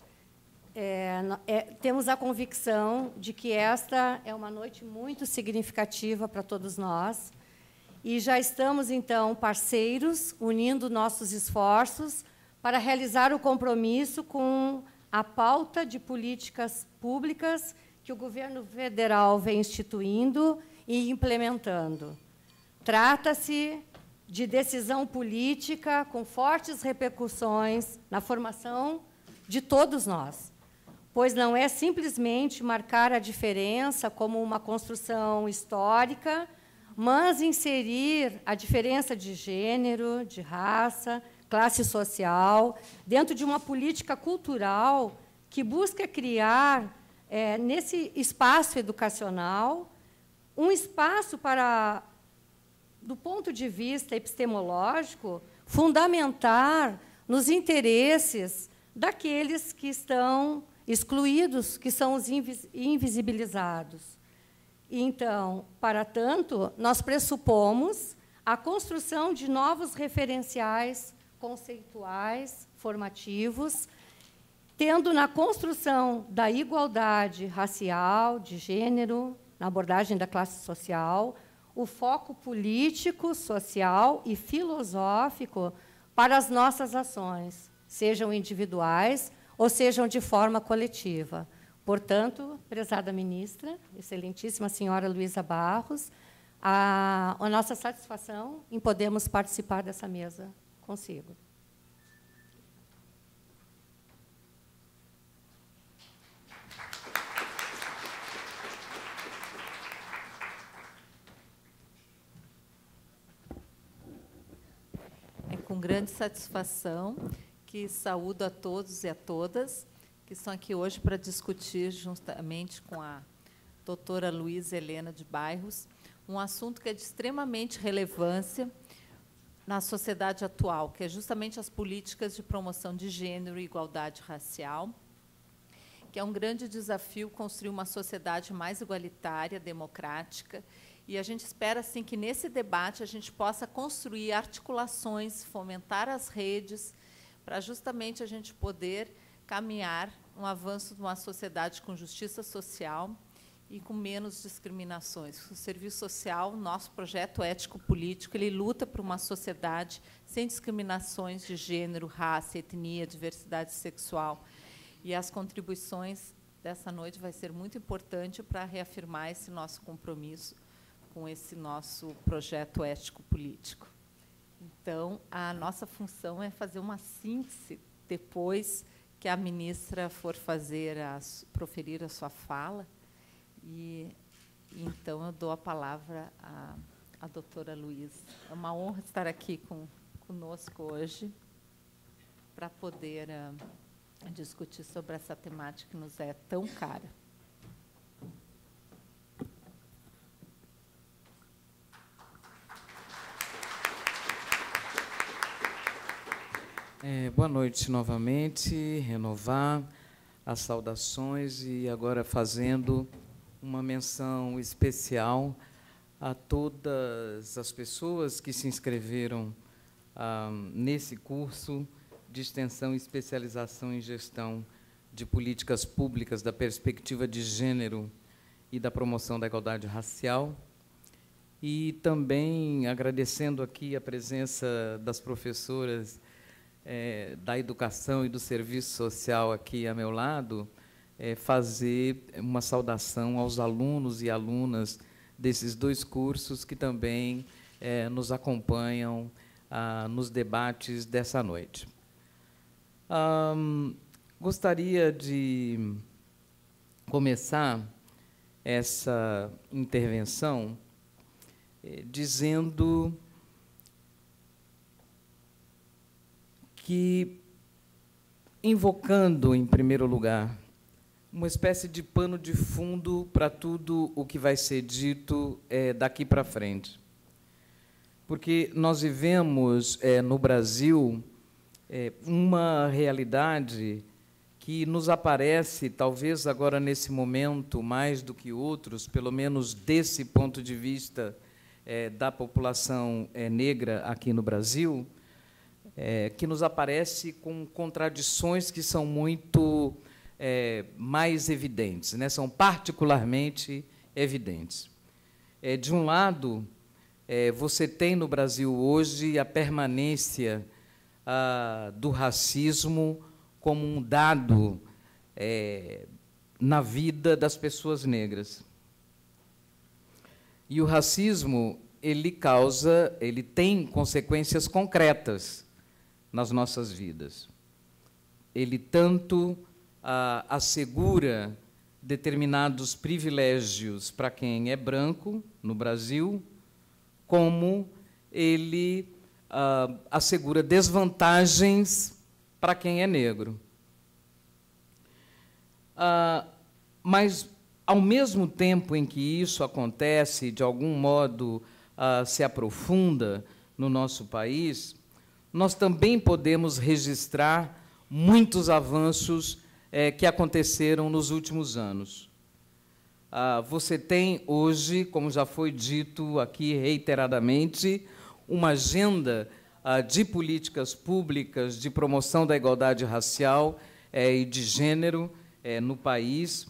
Temos a convicção de que esta é uma noite muito significativa para todos nós e já estamos, então, parceiros, unindo nossos esforços para realizar o compromisso com a pauta de políticas públicas que o governo federal vem instituindo e implementando. Trata-se de decisão política com fortes repercussões na formação de todos nós, pois não é simplesmente marcar a diferença como uma construção histórica, mas inserir a diferença de gênero, de raça, classe social, dentro de uma política cultural que busca criar, nesse espaço educacional, um espaço para, do ponto de vista epistemológico, fundamentar nos interesses daqueles que estão excluídos, que são os invisibilizados. Então, para tanto, nós pressupomos a construção de novos referenciais conceituais, formativos, tendo na construção da igualdade racial, de gênero, na abordagem da classe social, o foco político, social e filosófico para as nossas ações, sejam individuais ou sejam de forma coletiva. Portanto, prezada ministra, excelentíssima senhora Luísa Bairros, a nossa satisfação em podermos participar dessa mesa consigo. É com grande satisfação que saúdo a todos e a todas que estão aqui hoje para discutir, juntamente com a doutora Luísa Helena de Bairros, um assunto que é de extremamente relevância na sociedade atual, que é justamente as políticas de promoção de gênero e igualdade racial, que é um grande desafio construir uma sociedade mais igualitária, democrática, e a gente espera assim que nesse debate a gente possa construir articulações, fomentar as redes, para justamente a gente poder caminhar um avanço de uma sociedade com justiça social e com menos discriminações. O serviço social, nosso projeto ético-político, ele luta por uma sociedade sem discriminações de gênero, raça, etnia, diversidade sexual. E as contribuições dessa noite vai ser muito importante para reafirmar esse nosso compromisso com esse nosso projeto ético-político. Então, a nossa função é fazer uma síntese depois que a ministra for proferir a sua fala. E então eu dou a palavra à doutora Luísa. É uma honra estar aqui conosco hoje para poder discutir sobre essa temática que nos é tão cara. Boa noite novamente, renovar as saudações e agora fazendo uma menção especial a todas as pessoas que se inscreveram nesse curso de extensão e especialização em gestão de políticas públicas da perspectiva de gênero e da promoção da igualdade racial. E também agradecendo aqui a presença das professoras da educação e do serviço social aqui a meu lado, fazer uma saudação aos alunos e alunas desses dois cursos que também nos acompanham nos debates dessa noite. Gostaria de começar essa intervenção dizendo que, invocando, em primeiro lugar, uma espécie de pano de fundo para tudo o que vai ser dito daqui para frente. Porque nós vivemos, no Brasil, uma realidade que nos aparece, talvez agora, nesse momento, mais do que outros, pelo menos desse ponto de vista da população negra aqui no Brasil, que nos aparece com contradições que são muito mais evidentes, né? São particularmente evidentes. De um lado, você tem no Brasil hoje a permanência do racismo como um dado na vida das pessoas negras. E o racismo, ele tem consequências concretas nas nossas vidas. Ele tanto assegura determinados privilégios para quem é branco no Brasil, como ele assegura desvantagens para quem é negro. Mas, ao mesmo tempo em que isso acontece, de algum modo se aprofunda no nosso país, nós também podemos registrar muitos avanços que aconteceram nos últimos anos. Você tem hoje, como já foi dito aqui reiteradamente, uma agenda de políticas públicas de promoção da igualdade racial e de gênero no país.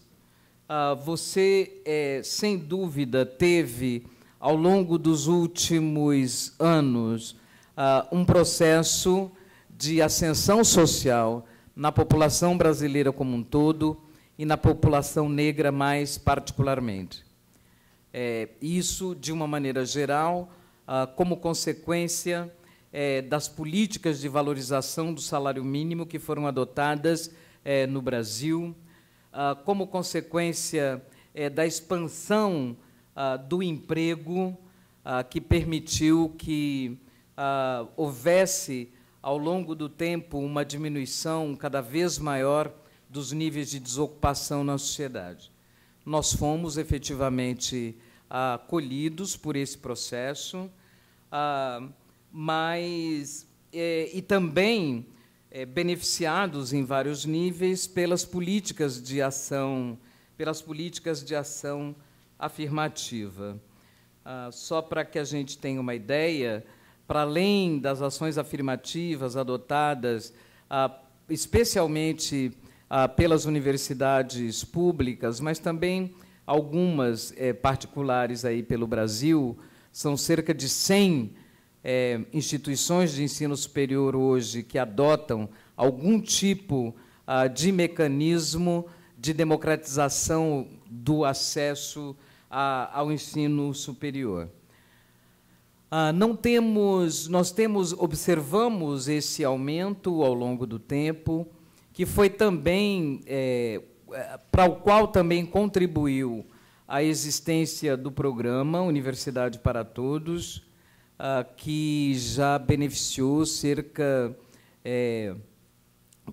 Você, sem dúvida, teve, ao longo dos últimos anos, um processo de ascensão social na população brasileira como um todo e na população negra mais particularmente. Isso, de uma maneira geral, como consequência das políticas de valorização do salário mínimo que foram adotadas no Brasil, como consequência da expansão do emprego, que permitiu que houvesse, ao longo do tempo, uma diminuição cada vez maior dos níveis de desocupação na sociedade. Nós fomos, efetivamente, acolhidos por esse processo, mas e também beneficiados em vários níveis pelas políticas de ação afirmativa. Só para que a gente tenha uma ideia, para além das ações afirmativas adotadas, especialmente pelas universidades públicas, mas também algumas particulares aí pelo Brasil, são cerca de 100 instituições de ensino superior hoje que adotam algum tipo de mecanismo de democratização do acesso ao ensino superior. Observamos esse aumento ao longo do tempo, que foi também, para o qual também contribuiu a existência do programa Universidade para Todos, que já beneficiou cerca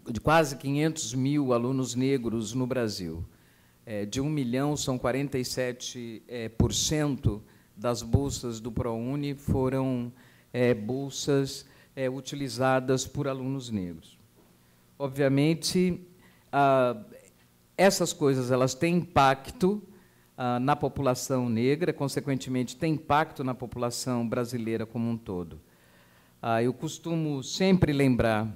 de quase 500 mil alunos negros no Brasil. De 1 milhão, são 47% das bolsas do ProUni foram bolsas utilizadas por alunos negros. Obviamente, essas coisas elas têm impacto na população negra, consequentemente, tem impacto na população brasileira como um todo. Eu costumo sempre lembrar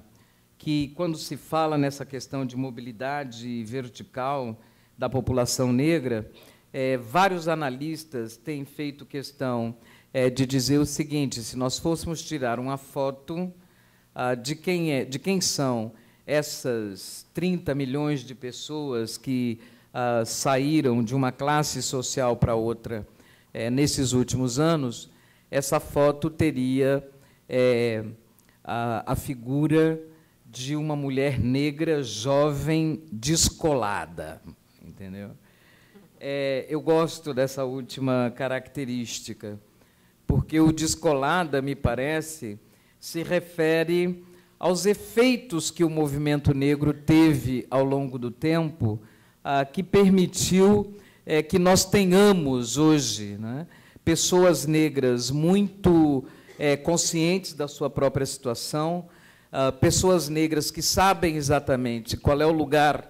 que, quando se fala nessa questão de mobilidade vertical da população negra, vários analistas têm feito questão de dizer o seguinte: se nós fôssemos tirar uma foto de quem são essas 30 milhões de pessoas que saíram de uma classe social para outra nesses últimos anos, essa foto teria a figura de uma mulher negra jovem descolada, entendeu? Eu gosto dessa última característica, porque o descolada, me parece, se refere aos efeitos que o movimento negro teve ao longo do tempo, que permitiu que nós tenhamos hoje, né, pessoas negras muito conscientes da sua própria situação, pessoas negras que sabem exatamente qual é o lugar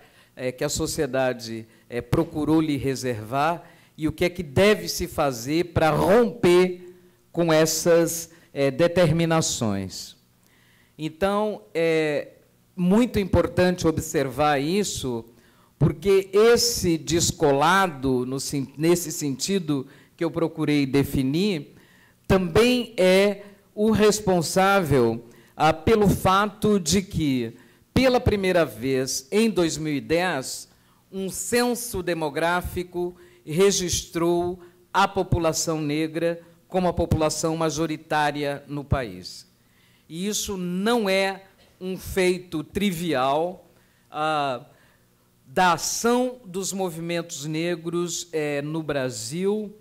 que a sociedade procurou lhe reservar e o que é que deve se fazer para romper com essas determinações. Então, é muito importante observar isso, porque esse descolado, nesse sentido que eu procurei definir, também é o responsável pelo fato de que, pela primeira vez, em 2010, um censo demográfico registrou a população negra como a população majoritária no país. E isso não é um feito trivial da ação dos movimentos negros no Brasil,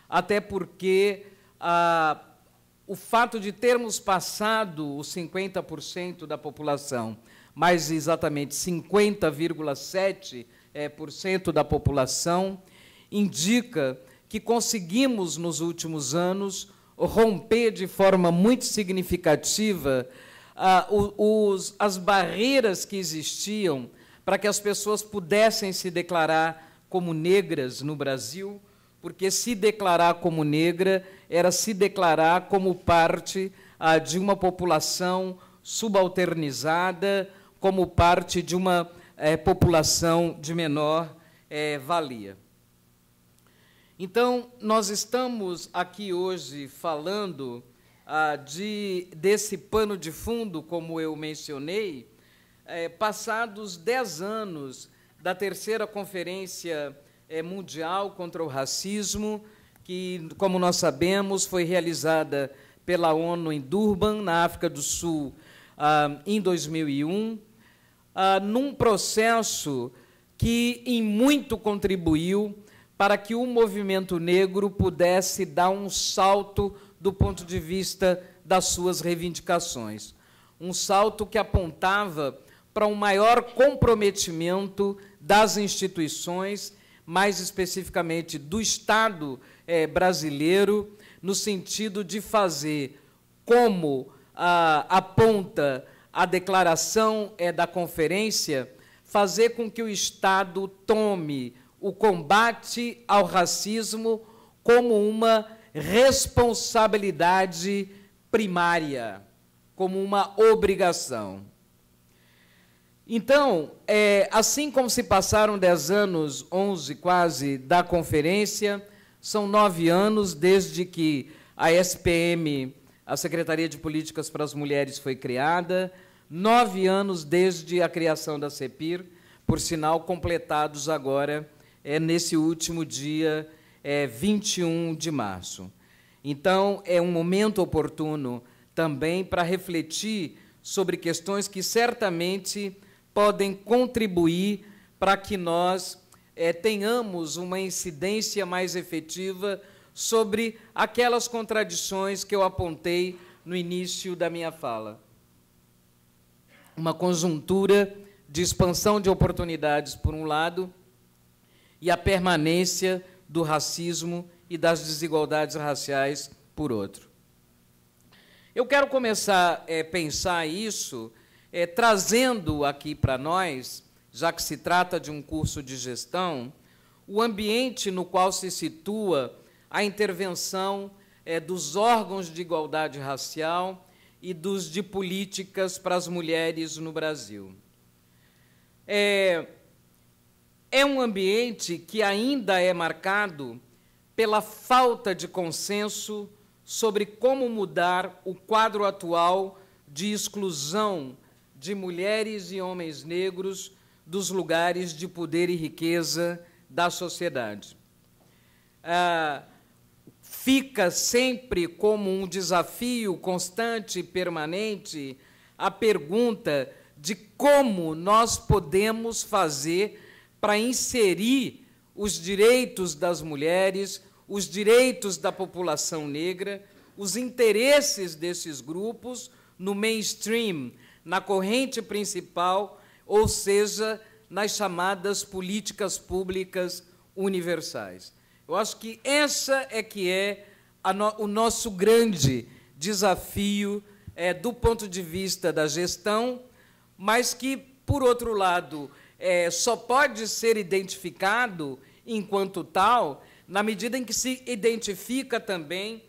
até porque o fato de termos passado os 50% da população, mais exatamente 50,7% da população, indica que conseguimos, nos últimos anos, romper de forma muito significativa as barreiras que existiam para que as pessoas pudessem se declarar como negras no Brasil, porque se declarar como negra era se declarar como parte de uma população subalternizada, como parte de uma população de menor valia. Então, nós estamos aqui hoje falando desse pano de fundo, como eu mencionei, passados 10 anos da terceira Conferência Mundial contra o Racismo, que, como nós sabemos, foi realizada pela ONU em Durban, na África do Sul, em 2001, num processo que, em muito, contribuiu para que o movimento negro pudesse dar um salto do ponto de vista das suas reivindicações. Um salto que apontava para um maior comprometimento das instituições, mais especificamente do Estado brasileiro, no sentido de fazer, como aponta a declaração da conferência, fazer com que o Estado tome o combate ao racismo como uma responsabilidade primária, como uma obrigação. Então, assim como se passaram 10 anos, 11 quase, da conferência, são 9 anos desde que a SPM, a Secretaria de Políticas para as Mulheres, foi criada, 9 anos desde a criação da CEPIR, por sinal, completados agora, nesse último dia, 21 de março. Então, é um momento oportuno também para refletir sobre questões que certamente podem contribuir para que nós tenhamos uma incidência mais efetiva sobre aquelas contradições que eu apontei no início da minha fala. Uma conjuntura de expansão de oportunidades, por um lado, e a permanência do racismo e das desigualdades raciais, por outro. Eu quero começar a pensar isso trazendo aqui para nós, já que se trata de um curso de gestão, o ambiente no qual se situa a intervenção dos órgãos de igualdade racial e dos de políticas para as mulheres no Brasil. É um ambiente que ainda é marcado pela falta de consenso sobre como mudar o quadro atual de exclusão de mulheres e homens negros dos lugares de poder e riqueza da sociedade. Fica sempre como um desafio constante e permanente a pergunta de como nós podemos fazer para inserir os direitos das mulheres, os direitos da população negra, os interesses desses grupos no mainstream, na corrente principal, ou seja, nas chamadas políticas públicas universais. Eu acho que essa que é o nosso grande desafio do ponto de vista da gestão, mas que, por outro lado, só pode ser identificado enquanto tal, na medida em que se identifica também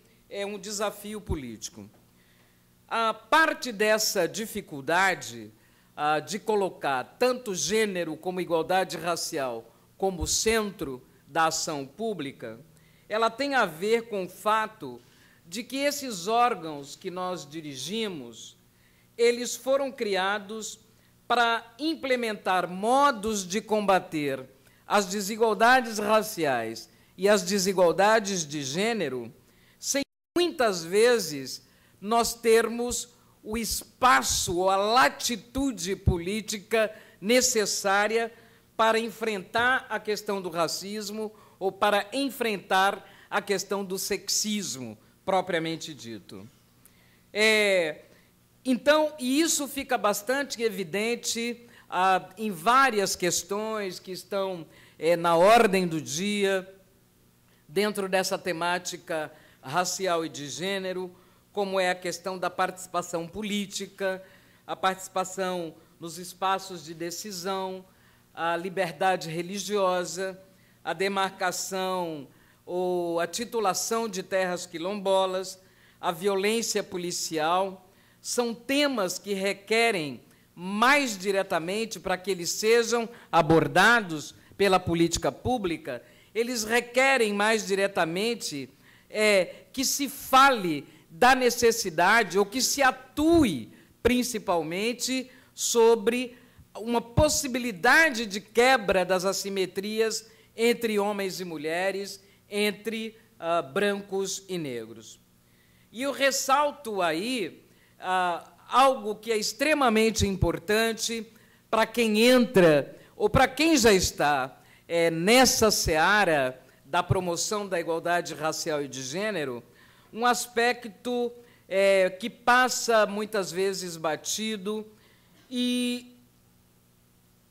um desafio político. A parte dessa dificuldade de colocar tanto gênero como igualdade racial como centro da ação pública, ela tem a ver com o fato de que esses órgãos que nós dirigimos, eles foram criados para implementar modos de combater as desigualdades raciais e as desigualdades de gênero, sem muitas vezes nós termos o espaço ou a latitude política necessária para enfrentar a questão do racismo ou para enfrentar a questão do sexismo, propriamente dito. Então, e isso fica bastante evidente em várias questões que estão na ordem do dia, dentro dessa temática racial e de gênero, como é a questão da participação política, a participação nos espaços de decisão, a liberdade religiosa, a demarcação ou a titulação de terras quilombolas, a violência policial, são temas que requerem, mais diretamente, para que eles sejam abordados pela política pública, eles requerem mais diretamente que se fale da necessidade, ou que se atue, principalmente, sobre uma possibilidade de quebra das assimetrias entre homens e mulheres, entre brancos e negros. E eu ressalto aí algo que é extremamente importante para quem entra, ou para quem já está nessa seara da promoção da igualdade racial e de gênero, um aspecto que passa muitas vezes batido e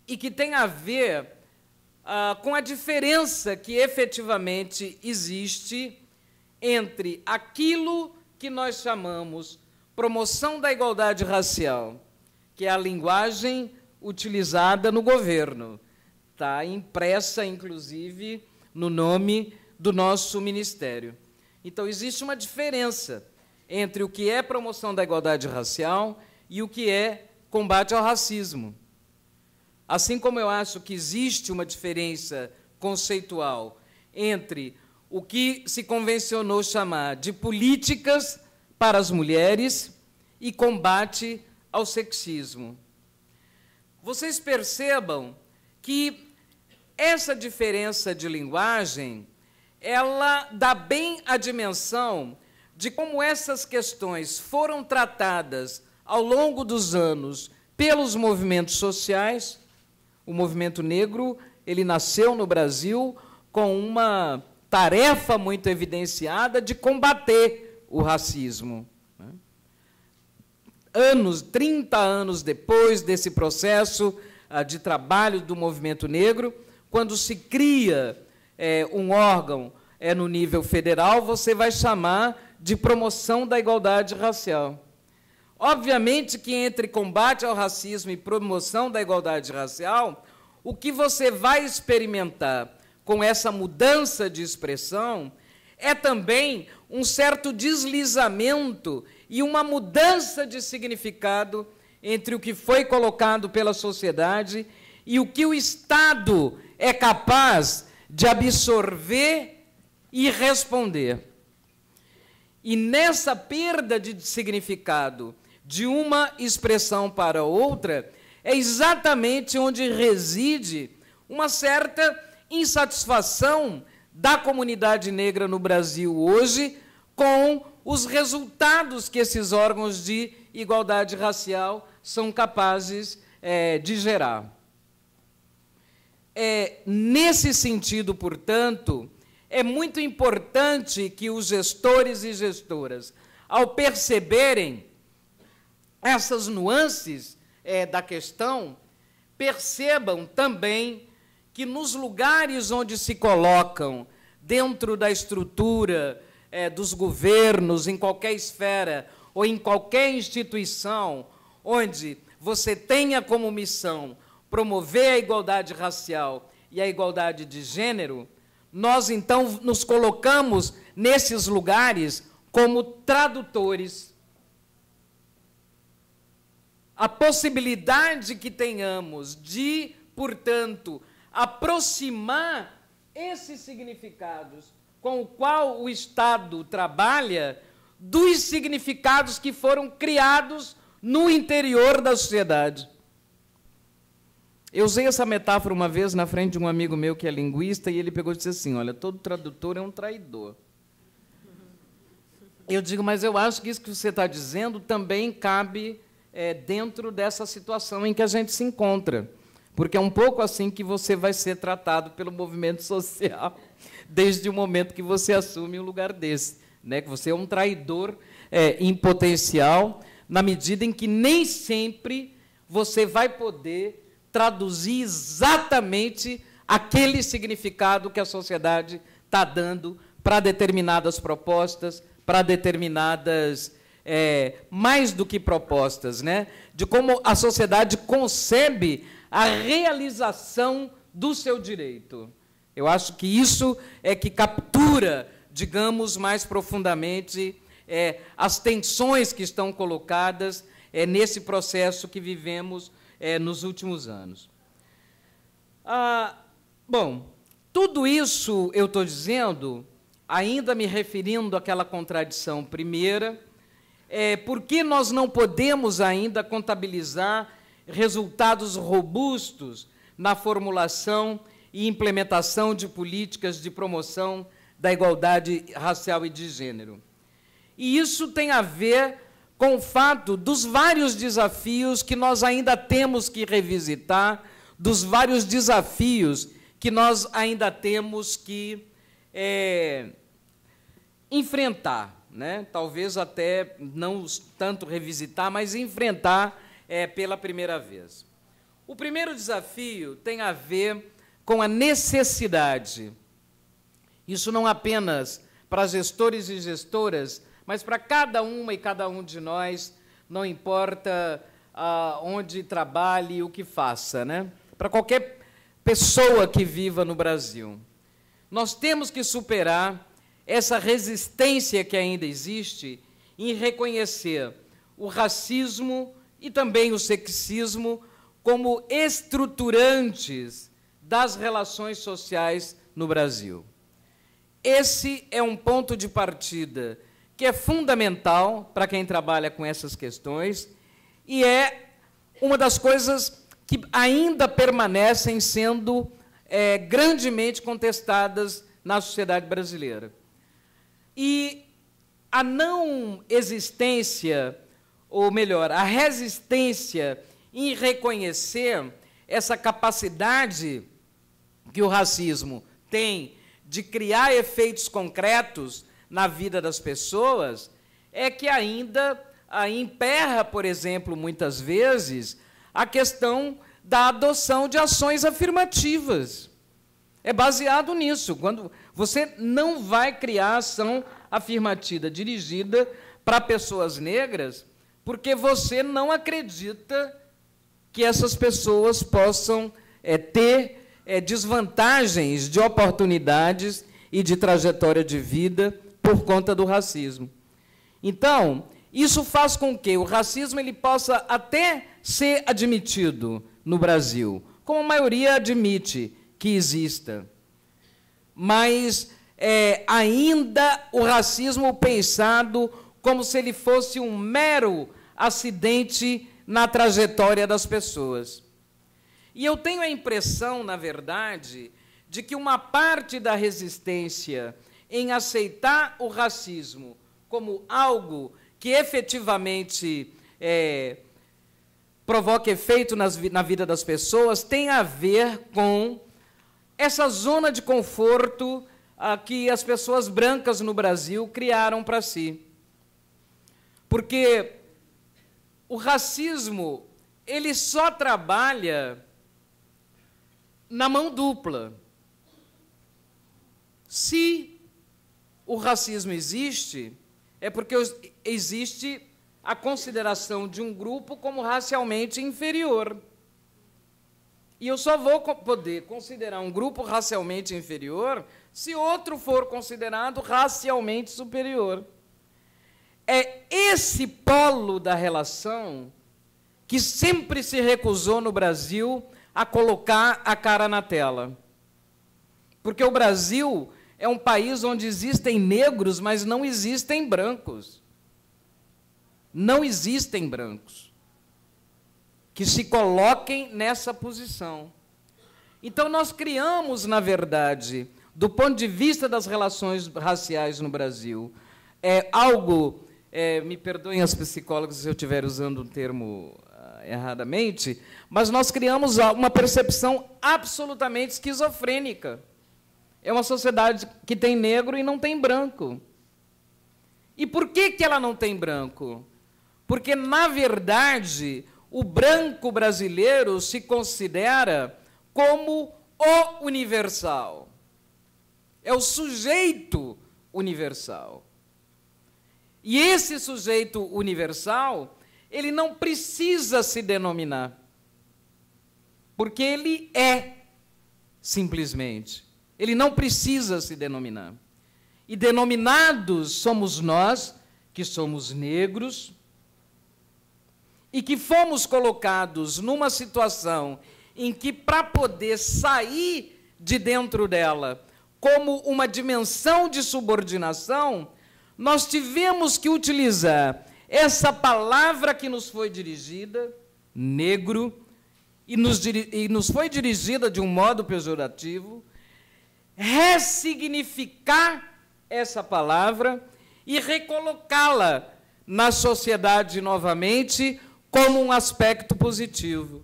que tem a ver com a diferença que efetivamente existe entre aquilo que nós chamamos promoção da igualdade racial, que é a linguagem utilizada no governo. Está impressa, inclusive, no nome do nosso ministério. Então, existe uma diferença entre o que é promoção da igualdade racial e o que é combate ao racismo. Assim como eu acho que existe uma diferença conceitual entre o que se convencionou chamar de políticas para as mulheres e combate ao sexismo. Vocês percebam que essa diferença de linguagem, ela dá bem a dimensão de como essas questões foram tratadas ao longo dos anos pelos movimentos sociais. O movimento negro, ele nasceu no Brasil com uma tarefa muito evidenciada de combater o racismo. 30 anos depois desse processo de trabalho do movimento negro, quando se cria um órgão no nível federal, você vai chamar de promoção da igualdade racial. Obviamente que entre combate ao racismo e promoção da igualdade racial, o que você vai experimentar com essa mudança de expressão é também um certo deslizamento e uma mudança de significado entre o que foi colocado pela sociedade e o que o Estado é capaz de absorver e responder. E nessa perda de significado de uma expressão para outra, é exatamente onde reside uma certa insatisfação da comunidade negra no Brasil hoje com os resultados que esses órgãos de igualdade racial são capazes de gerar. Nesse sentido, portanto, é muito importante que os gestores e gestoras, ao perceberem essas nuances da questão, percebam também que nos lugares onde se colocam, dentro da estrutura dos governos, em qualquer esfera ou em qualquer instituição, onde você tenha como missão promover a igualdade racial e a igualdade de gênero, nós, então, nos colocamos nesses lugares como tradutores. A possibilidade que tenhamos de, portanto, aproximar esses significados com o qual o Estado trabalha dos significados que foram criados no interior da sociedade. Eu usei essa metáfora uma vez na frente de um amigo meu que é linguista, e ele pegou e disse assim, olha, todo tradutor é um traidor. Eu digo, mas eu acho que isso que você está dizendo também cabe dentro dessa situação em que a gente se encontra, porque é um pouco assim que você vai ser tratado pelo movimento social desde o momento que você assume um lugar desse, né? Que você é um traidor em potencial, na medida em que nem sempre você vai poder traduzir exatamente aquele significado que a sociedade está dando para determinadas propostas, para determinadas, mais do que propostas, né? De como a sociedade concebe a realização do seu direito. Eu acho que isso é que captura, digamos, mais profundamente as tensões que estão colocadas nesse processo que vivemos nos últimos anos. Bom, tudo isso eu estou dizendo, ainda me referindo àquela contradição primeira, porque nós não podemos ainda contabilizar resultados robustos na formulação e implementação de políticas de promoção da igualdade racial e de gênero. E isso tem a ver com o fato dos vários desafios que nós ainda temos que revisitar, dos vários desafios que nós ainda temos que enfrentar, né? Talvez até não tanto revisitar, mas enfrentar pela primeira vez. O primeiro desafio tem a ver com a necessidade, isso não apenas para gestores e gestoras, mas para cada uma e cada um de nós, não importa onde trabalhe, o que faça, né? Para qualquer pessoa que viva no Brasil. Nós temos que superar essa resistência que ainda existe em reconhecer o racismo e também o sexismo como estruturantes das relações sociais no Brasil. Esse é um ponto de partida que é fundamental para quem trabalha com essas questões e é uma das coisas que ainda permanecem sendo grandemente contestadas na sociedade brasileira. E a não existência, ou melhor, a resistência em reconhecer essa capacidade que o racismo tem de criar efeitos concretos na vida das pessoas, é que ainda emperra, por exemplo, muitas vezes, a questão da adoção de ações afirmativas. É baseado nisso. Quando você não vai criar ação afirmativa dirigida para pessoas negras, porque você não acredita que essas pessoas possam ter desvantagens de oportunidades e de trajetória de vida por conta do racismo. Então, isso faz com que o racismo ele possa até ser admitido no Brasil, como a maioria admite que exista. Mas ainda o racismo pensado como se ele fosse um mero acidente na trajetória das pessoas. E eu tenho a impressão, na verdade, de que uma parte da resistência em aceitar o racismo como algo que efetivamente provoca efeito na vida das pessoas tem a ver com essa zona de conforto que as pessoas brancas no Brasil criaram para si. Porque o racismo ele só trabalha na mão dupla. Se o racismo existe, é porque existe a consideração de um grupo como racialmente inferior. E eu só vou poder considerar um grupo racialmente inferior se outro for considerado racialmente superior. É esse polo da relação que sempre se recusou no Brasil a colocar a cara na tela. Porque o Brasil é um país onde existem negros, mas não existem brancos. Não existem brancos que se coloquem nessa posição. Então, nós criamos, na verdade, do ponto de vista das relações raciais no Brasil, algo, me perdoem as psicólogas se eu estiver usando um termo erradamente, mas nós criamos uma percepção absolutamente esquizofrênica. É uma sociedade que tem negro e não tem branco. E por que ela não tem branco? Porque, na verdade, o branco brasileiro se considera como o universal. É o sujeito universal. E esse sujeito universal, ele não precisa se denominar, porque ele é, simplesmente. Ele não precisa se denominar. E denominados somos nós, que somos negros, e que fomos colocados numa situação em que, para poder sair de dentro dela como uma dimensão de subordinação, nós tivemos que utilizar essa palavra que nos foi dirigida, negro, e nos foi dirigida de um modo pejorativo, ressignificar essa palavra e recolocá-la na sociedade novamente como um aspecto positivo.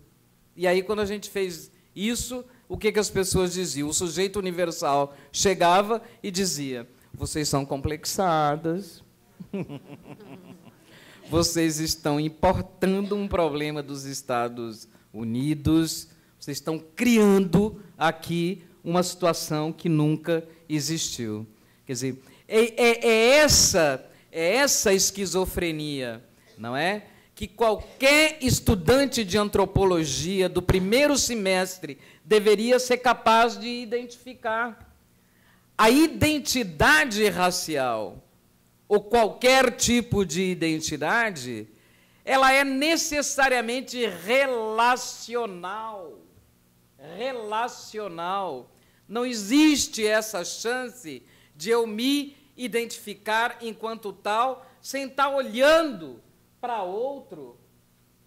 E aí, quando a gente fez isso, o que as pessoas diziam? O sujeito universal chegava e dizia: vocês são complexadas, vocês estão importando um problema dos Estados Unidos, vocês estão criando aqui uma situação que nunca existiu. Quer dizer, é essa esquizofrenia, não é? que qualquer estudante de antropologia do primeiro semestre deveria ser capaz de identificar. A identidade racial, ou qualquer tipo de identidade, ela é necessariamente relacional. Relacional. Não existe essa chance de eu me identificar enquanto tal, sem estar olhando para outro,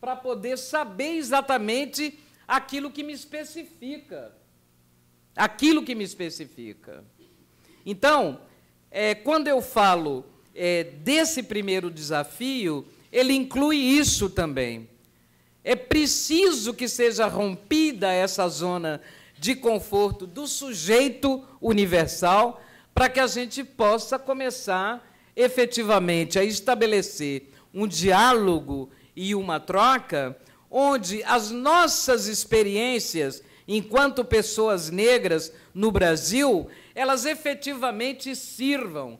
para poder saber exatamente aquilo que me especifica. Aquilo que me especifica. Então, quando eu falo desse primeiro desafio, ele inclui isso também. É preciso que seja rompida essa zona de conforto do sujeito universal para que a gente possa começar efetivamente a estabelecer um diálogo e uma troca onde as nossas experiências enquanto pessoas negras no Brasil, elas efetivamente sirvam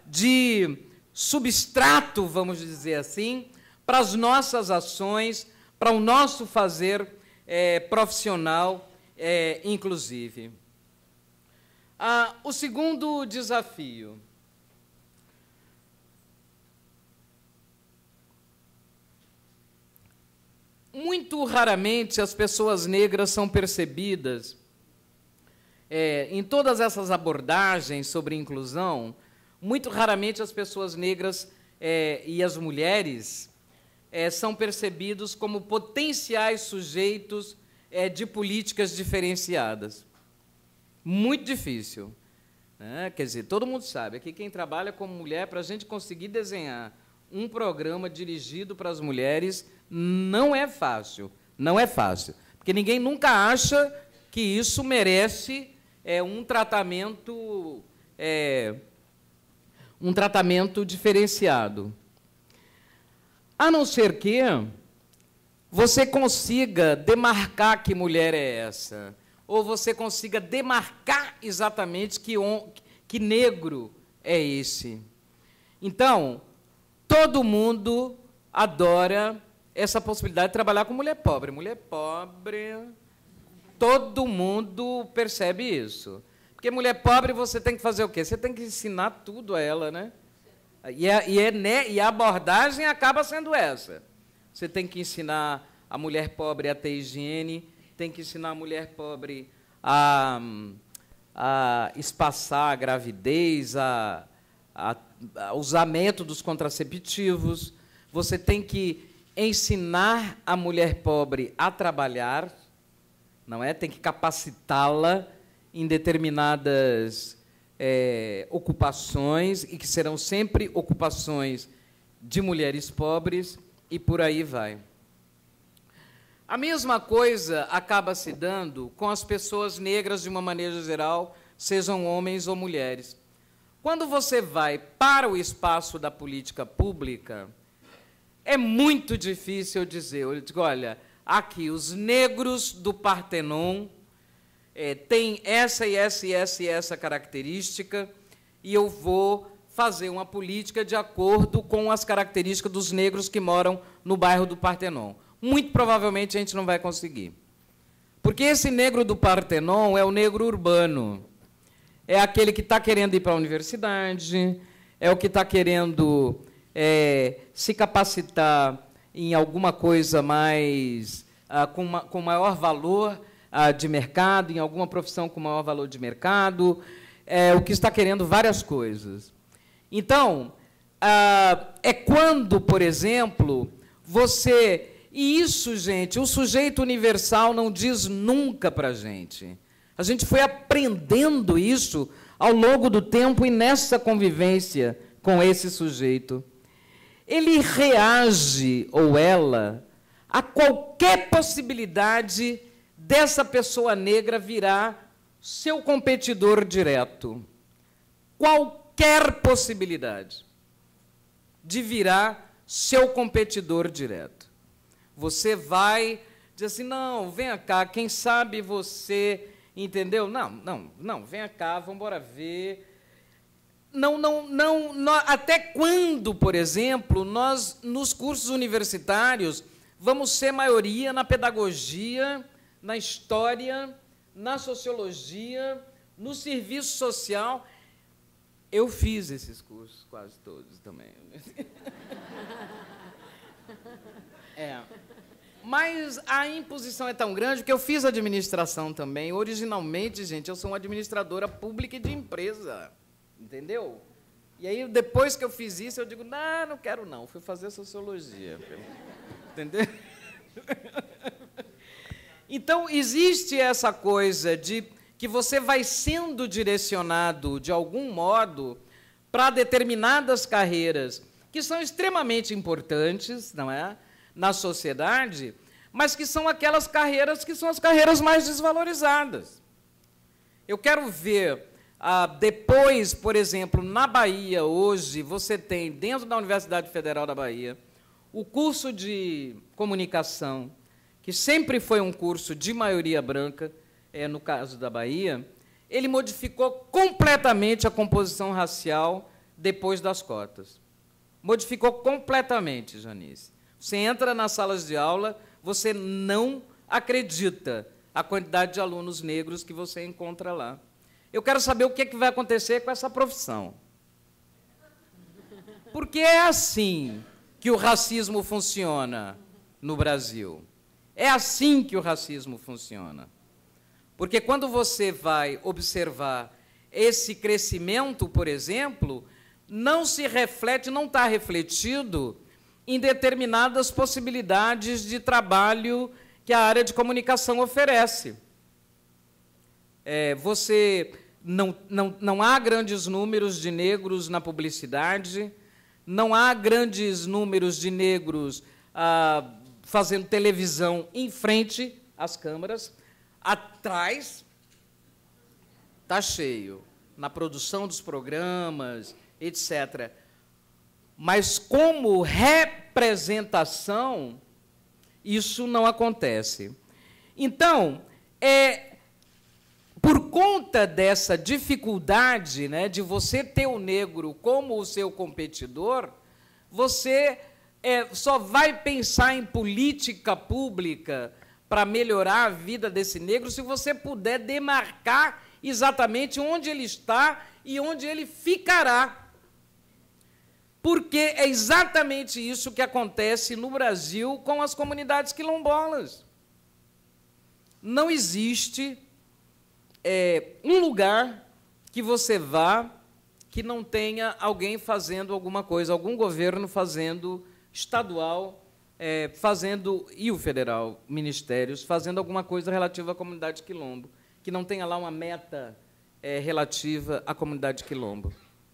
de substrato, vamos dizer assim, para as nossas ações, para o nosso fazer profissional, inclusive. O segundo desafio. Muito raramente as pessoas negras são percebidas, em todas essas abordagens sobre inclusão, muito raramente as pessoas negras e as mulheres são percebidos como potenciais sujeitos de políticas diferenciadas. Muito difícil. Quer dizer, todo mundo sabe, aqui quem trabalha como mulher, para a gente conseguir desenhar um programa dirigido para as mulheres, não é fácil. Não é fácil. Porque ninguém nunca acha que isso merece um tratamento diferenciado. A não ser que você consiga demarcar que mulher é essa, ou você consiga demarcar exatamente que negro é esse. Então, todo mundo adora essa possibilidade de trabalhar com mulher pobre. Mulher pobre, todo mundo percebe isso. Porque mulher pobre você tem que fazer o quê? Você tem que ensinar tudo a ela, né? E a abordagem acaba sendo essa. Você tem que ensinar a mulher pobre a ter higiene, tem que ensinar a mulher pobre a espaçar a gravidez, a usar métodos contraceptivos. Você tem que ensinar a mulher pobre a trabalhar, não é? Tem que capacitá-la em determinadas ocupações, e que serão sempre ocupações de mulheres pobres, e por aí vai. A mesma coisa acaba se dando com as pessoas negras, de uma maneira geral, sejam homens ou mulheres. Quando você vai para o espaço da política pública, é muito difícil dizer, eu digo, olha, aqui os negros do Partenon têm essa e essa e essa e essa característica, e eu vou fazer uma política de acordo com as características dos negros que moram no bairro do Partenon. Muito provavelmente a gente não vai conseguir. Porque esse negro do Partenon é o negro urbano. É aquele que está querendo ir para a universidade, é o que está querendo se capacitar em alguma coisa mais com maior valor de mercado, em alguma profissão com maior valor de mercado, o que está querendo várias coisas. Então, é quando, por exemplo, você... E isso, gente, o sujeito universal não diz nunca para a gente. A gente foi aprendendo isso ao longo do tempo e nessa convivência com esse sujeito. Ele reage, ou ela, a qualquer possibilidade dessa pessoa negra virar seu competidor direto. Qualquer possibilidade de virar seu competidor direto. Você vai dizer assim, não, vem cá, quem sabe você, entendeu? Não, vem cá, vamos embora ver. até quando, por exemplo, nós, nos cursos universitários, vamos ser maioria na pedagogia, na história, na sociologia, no serviço social? Eu fiz esses cursos, quase todos também. Mas a imposição é tão grande que eu fiz administração também. Originalmente, gente, eu sou uma administradora pública e de empresa. Entendeu? E aí, depois que eu fiz isso, eu digo, não quero não, fui fazer sociologia. Entendeu? Então, existe essa coisa de que você vai sendo direcionado, de algum modo, para determinadas carreiras que são extremamente importantes, não é? Na sociedade, mas que são aquelas carreiras que são as carreiras mais desvalorizadas. Eu quero ver, depois, por exemplo, na Bahia, hoje, você tem, dentro da Universidade Federal da Bahia, o curso de comunicação, que sempre foi um curso de maioria branca, no caso da Bahia, ele modificou completamente a composição racial depois das cotas. Modificou completamente, Janice. Você entra nas salas de aula, você não acredita a quantidade de alunos negros que você encontra lá. Eu quero saber o que vai acontecer com essa profissão. Porque é assim que o racismo funciona no Brasil. É assim que o racismo funciona. Porque quando você vai observar esse crescimento, por exemplo, não se reflete, não está refletido em determinadas possibilidades de trabalho que a área de comunicação oferece. Não há grandes números de negros na publicidade, não há grandes números de negros fazendo televisão em frente às câmeras. Atrás está cheio, na produção dos programas, etc. Mas, como representação, isso não acontece. Então, por conta dessa dificuldade, né, de você ter o negro como o seu competidor, você só vai pensar em política pública para melhorar a vida desse negro se você puder demarcar exatamente onde ele está e onde ele ficará. Porque é exatamente isso que acontece no Brasil com as comunidades quilombolas. Não existe um lugar que você vá que não tenha alguém fazendo alguma coisa, algum governo fazendo, estadual, e o federal, ministérios, fazendo alguma coisa relativa à comunidade quilombo, que não tenha lá uma meta relativa à comunidade quilombo.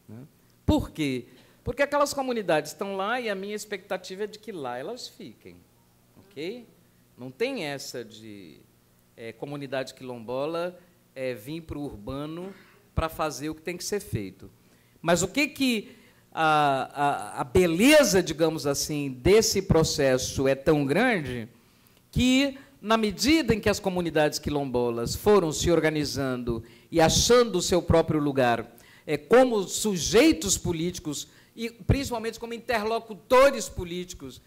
Né? Por quê? Porque aquelas comunidades estão lá e a minha expectativa é de que lá elas fiquem. Okay? Não tem essa de comunidade quilombola vir para o urbano para fazer o que tem que ser feito. Mas o que a beleza, digamos assim, desse processo é tão grande que, na medida em que as comunidades quilombolas foram se organizando e achando o seu próprio lugar como sujeitos políticos, e principalmente como interlocutores políticos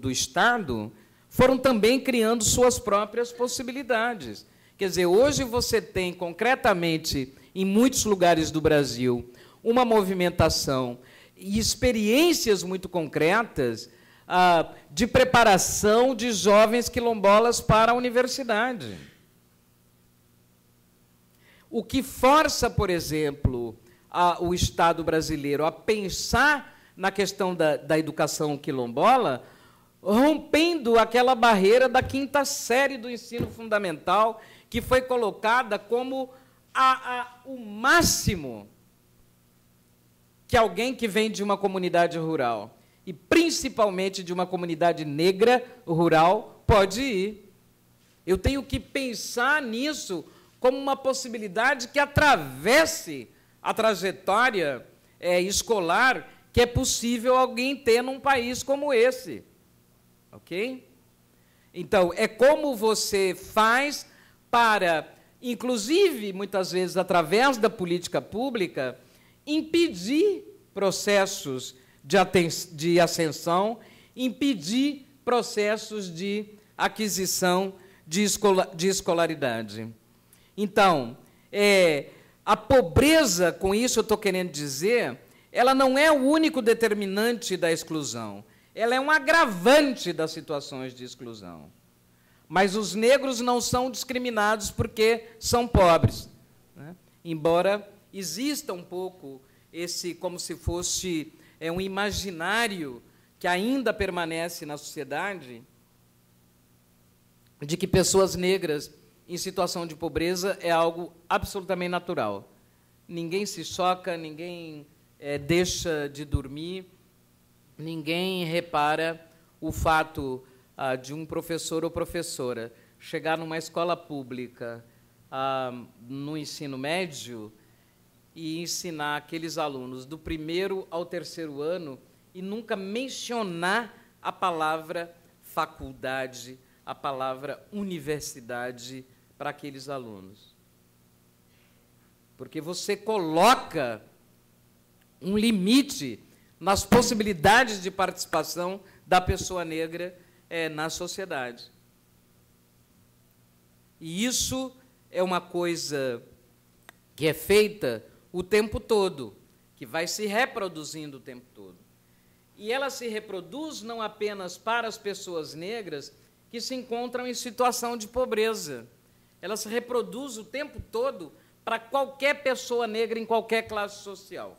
do Estado, foram também criando suas próprias possibilidades. Quer dizer, hoje você tem, concretamente, em muitos lugares do Brasil, uma movimentação e experiências muito concretas de preparação de jovens quilombolas para a universidade. O que força, por exemplo, o Estado brasileiro a pensar na questão da educação quilombola, rompendo aquela barreira da 5ª série do ensino fundamental, que foi colocada como o máximo que alguém que vem de uma comunidade rural, e principalmente de uma comunidade negra rural, pode ir. Eu tenho que pensar nisso como uma possibilidade que atravesse a trajetória escolar que é possível alguém ter num país como esse. Ok? Então, é como você faz para, inclusive, muitas vezes, através da política pública, impedir processos de ascensão, impedir processos de aquisição de escolaridade. Então, a pobreza, com isso eu estou querendo dizer, ela não é o único determinante da exclusão, ela é um agravante das situações de exclusão. Mas os negros não são discriminados porque são pobres, né? Embora exista um pouco esse, como se fosse um imaginário que ainda permanece na sociedade, de que pessoas negras em situação de pobreza é algo absolutamente natural. Ninguém se choca, ninguém deixa de dormir, ninguém repara o fato de um professor ou professora chegar numa escola pública no ensino médio e ensinar aqueles alunos do 1º ao 3º ano e nunca mencionar a palavra faculdade, a palavra universidade para aqueles alunos. Porque você coloca um limite nas possibilidades de participação da pessoa negra na sociedade. E isso é uma coisa que é feita o tempo todo, que vai se reproduzindo o tempo todo. E ela se reproduz não apenas para as pessoas negras que se encontram em situação de pobreza. Ela se reproduz o tempo todo para qualquer pessoa negra em qualquer classe social.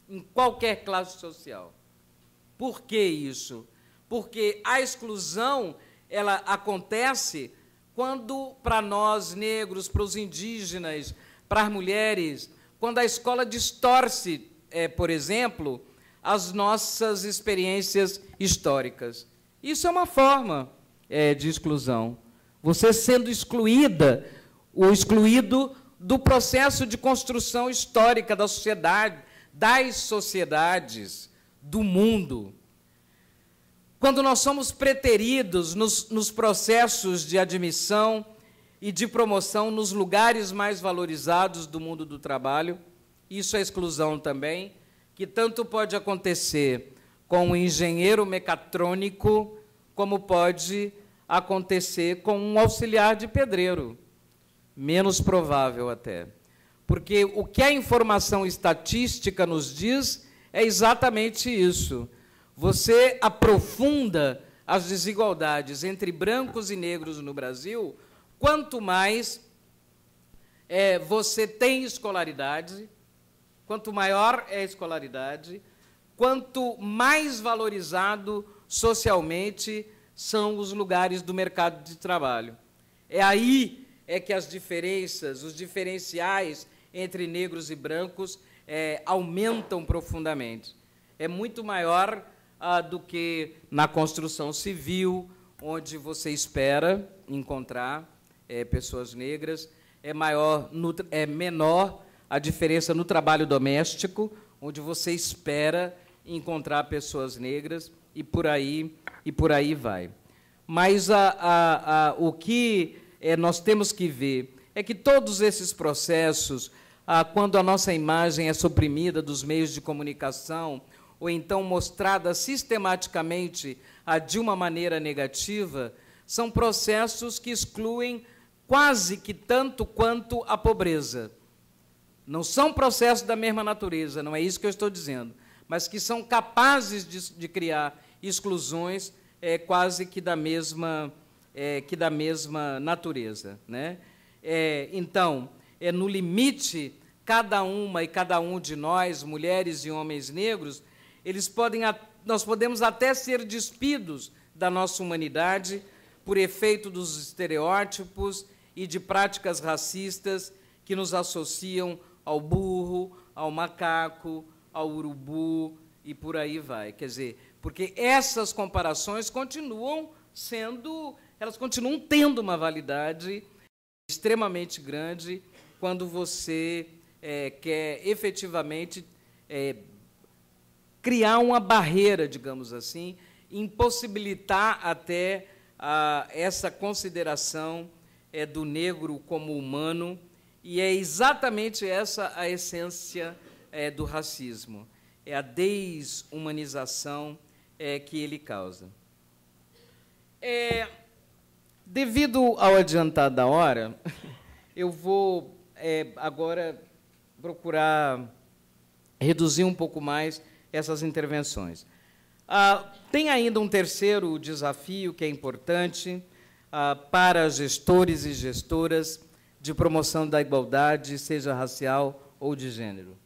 Em qualquer classe social. Por que isso? Porque a exclusão, ela acontece quando, para nós negros, para os indígenas, para as mulheres, quando a escola distorce, por exemplo, as nossas experiências históricas. Isso é uma forma de exclusão. Você sendo excluída, ou excluído do processo de construção histórica da sociedade, das sociedades, do mundo. Quando nós somos preteridos nos processos de admissão e de promoção nos lugares mais valorizados do mundo do trabalho, isso é exclusão também, que tanto pode acontecer com um engenheiro mecatrônico, como pode acontecer com um auxiliar de pedreiro, menos provável até. Porque o que a informação estatística nos diz é exatamente isso. Você aprofunda as desigualdades entre brancos e negros no Brasil, quanto mais você tem escolaridade, quanto maior é a escolaridade, quanto mais valorizado socialmente são os lugares do mercado de trabalho. É aí que as diferenças, os diferenciais entre negros e brancos aumentam profundamente. É muito maior do que na construção civil, onde você espera encontrar pessoas negras, é menor a diferença no trabalho doméstico, onde você espera encontrar pessoas negras, e por aí vai. Mas o que nós temos que ver é que todos esses processos, quando a nossa imagem é suprimida dos meios de comunicação, ou então mostrada sistematicamente de uma maneira negativa, são processos que excluem quase que tanto quanto a pobreza. Não são processos da mesma natureza, não é isso que eu estou dizendo, mas que são capazes de criar exclusões quase que da mesma natureza, né? Então, no limite, cada uma e cada um de nós, mulheres e homens negros, nós podemos até ser despidos da nossa humanidade por efeito dos estereótipos e de práticas racistas que nos associam ao burro, ao macaco, ao urubu e por aí vai. Quer dizer, porque essas comparações continuam tendo uma validade extremamente grande quando você quer efetivamente criar uma barreira, digamos assim, impossibilitar até essa consideração do negro como humano, e é exatamente essa a essência do racismo, é a desumanização que ele causa. Devido ao adiantar da hora, eu vou agora procurar reduzir um pouco mais essas intervenções. Tem ainda um terceiro desafio que é importante para gestores e gestoras de promoção da igualdade, seja racial ou de gênero.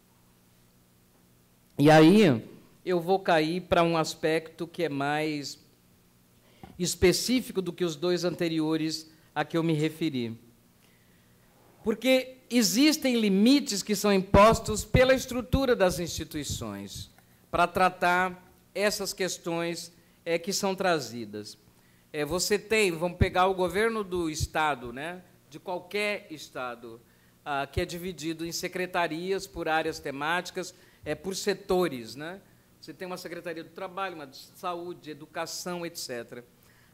E aí eu vou cair para um aspecto que é mais específico do que os dois anteriores a que eu me referi. Porque existem limites que são impostos pela estrutura das instituições para tratar essas questões que são trazidas. Você tem, vamos pegar o governo do Estado, né, de qualquer Estado, que é dividido em secretarias por áreas temáticas, por setores, né? Você tem uma Secretaria do Trabalho, uma de Saúde, Educação, etc.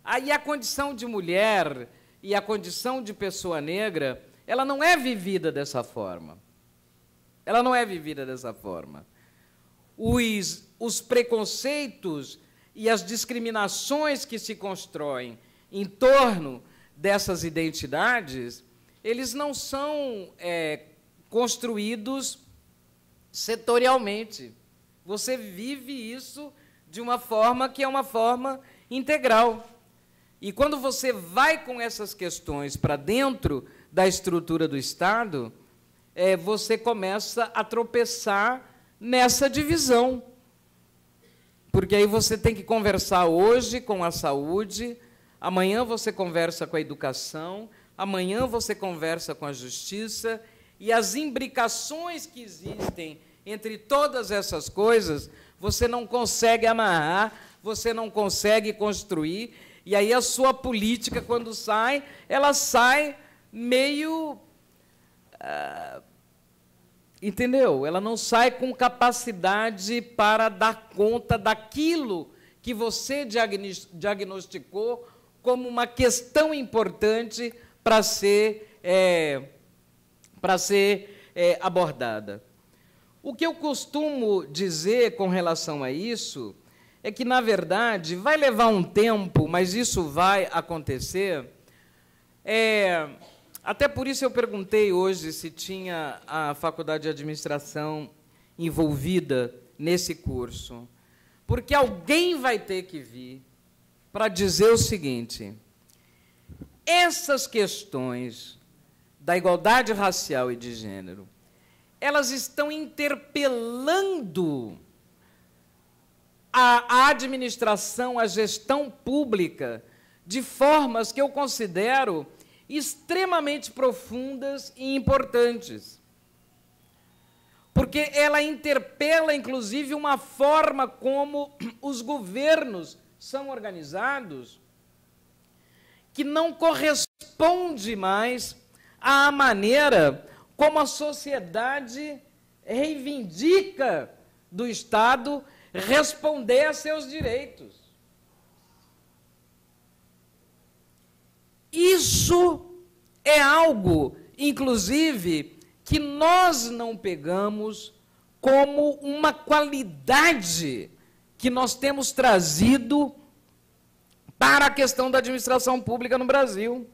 Aí a condição de mulher e a condição de pessoa negra, ela não é vivida dessa forma. Ela não é vivida dessa forma. Os preconceitos e as discriminações que se constroem em torno dessas identidades, eles não são construídos setorialmente. Você vive isso de uma forma que é uma forma integral. E quando você vai com essas questões para dentro da estrutura do Estado, você começa a tropeçar nessa divisão. Porque aí você tem que conversar hoje com a saúde, amanhã você conversa com a educação, amanhã você conversa com a justiça, e as imbricações que existem entre todas essas coisas, você não consegue amarrar, você não consegue construir, e aí a sua política, quando sai, ela sai meio... entendeu? Ela não sai com capacidade para dar conta daquilo que você diagnosticou como uma questão importante para ser abordada. O que eu costumo dizer com relação a isso é que, na verdade, vai levar um tempo, mas isso vai acontecer. Até por isso eu perguntei hoje se tinha a Faculdade de Administração envolvida nesse curso. Porque alguém vai ter que vir para dizer o seguinte: essas questões da igualdade racial e de gênero, elas estão interpelando a administração, a gestão pública, de formas que eu considero extremamente profundas e importantes. Porque ela interpela, inclusive, uma forma como os governos são organizados, que não corresponde mais à maneira como a sociedade reivindica do Estado responder a seus direitos. Isso é algo, inclusive, que nós não pegamos como uma qualidade que nós temos trazido para a questão da administração pública no Brasil.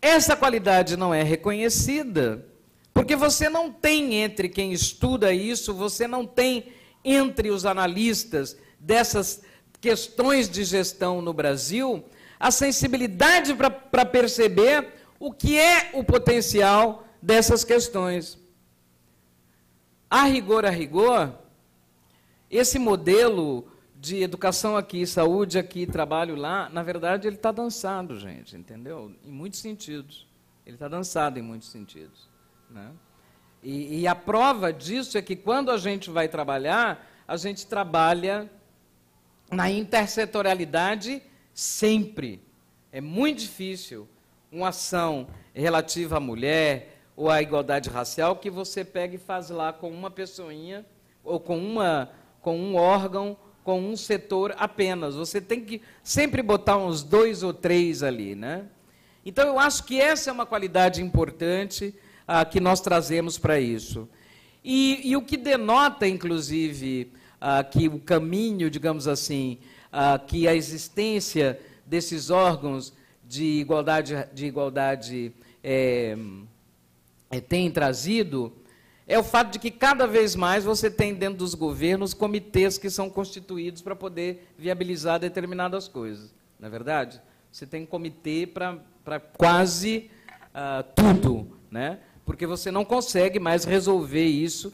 Essa qualidade não é reconhecida, porque você não tem, entre quem estuda isso, você não tem, entre os analistas dessas questões de gestão no Brasil, a sensibilidade para perceber o que é o potencial dessas questões. A rigor, esse modelo de educação aqui, saúde aqui, trabalho lá, na verdade, ele está dançado, gente, entendeu? Em muitos sentidos. Ele está dançado em muitos sentidos, né? E a prova disso é que, quando a gente vai trabalhar, a gente trabalha na intersetorialidade sempre. É muito difícil uma ação relativa à mulher ou à igualdade racial que você pega e faz lá com uma pessoinha ou com um órgão, com um setor apenas. Você tem que sempre botar uns 2 ou 3 ali, né? Então, eu acho que essa é uma qualidade importante que nós trazemos para isso. E o que denota, inclusive, que o caminho, digamos assim, que a existência desses órgãos de igualdade tem trazido, é o fato de que cada vez mais você tem dentro dos governos comitês que são constituídos para poder viabilizar determinadas coisas. Não é verdade? Você tem comitê para quase tudo, né? Porque você não consegue mais resolver isso,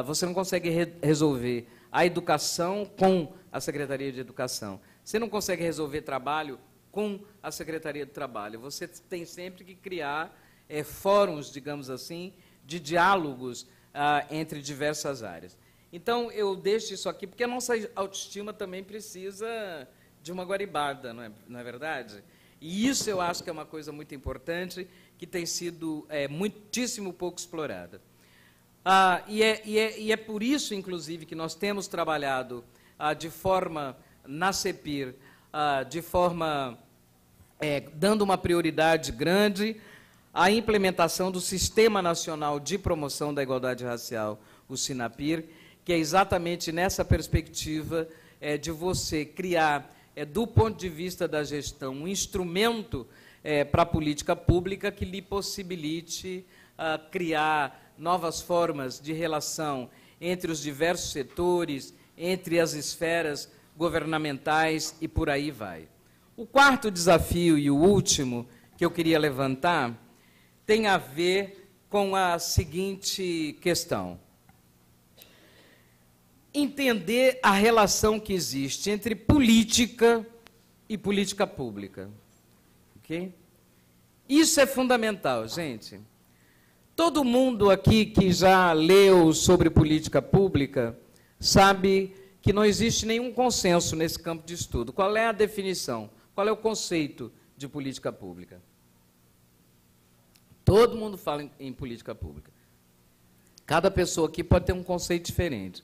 você não consegue resolver a educação com a Secretaria de Educação. Você não consegue resolver trabalho com a Secretaria de Trabalho. Você tem sempre que criar fóruns, digamos assim, de diálogos entre diversas áreas. Então, eu deixo isso aqui, porque a nossa autoestima também precisa de uma guaribada, não é verdade? E isso eu acho que é uma coisa muito importante, que tem sido muitíssimo pouco explorada. E é por isso, inclusive, que nós temos trabalhado de forma, na CEPIR, de forma dando uma prioridade grande à implementação do Sistema Nacional de Promoção da Igualdade Racial, o SINAPIR, que é exatamente nessa perspectiva de você criar, do ponto de vista da gestão, um instrumento para a política pública que lhe possibilite criar novas formas de relação entre os diversos setores, entre as esferas governamentais e por aí vai. O quarto desafio e o último que eu queria levantar tem a ver com a seguinte questão. Entender a relação que existe entre política e política pública. Okay? Isso é fundamental, gente. Todo mundo aqui que já leu sobre política pública sabe que não existe nenhum consenso nesse campo de estudo. Qual é a definição? Qual é o conceito de política pública? Todo mundo fala em política pública. Cada pessoa aqui pode ter um conceito diferente.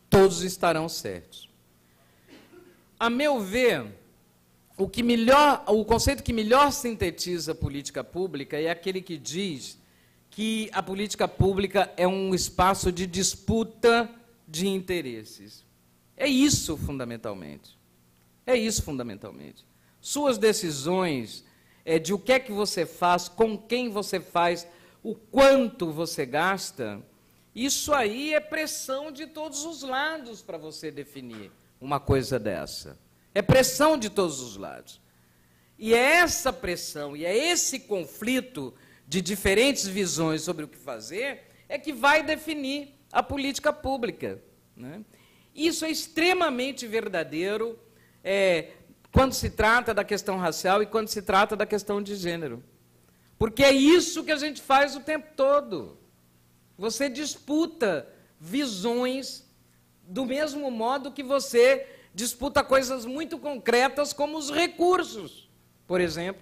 Todos estarão certos. A meu ver, o conceito que melhor sintetiza a política pública é aquele que diz que a política pública é um espaço de disputa de interesses. É isso, fundamentalmente. É isso, fundamentalmente. Suas decisões de o que é que você faz, com quem você faz, o quanto você gasta, isso aí é pressão de todos os lados para você definir uma coisa dessa. É pressão de todos os lados. E é essa pressão, e é esse conflito de diferentes visões sobre o que fazer, é que vai definir a política pública, né? Isso é extremamente verdadeiro quando se trata da questão racial e quando se trata da questão de gênero. Porque é isso que a gente faz o tempo todo. Você disputa visões do mesmo modo que você disputa coisas muito concretas como os recursos. Por exemplo,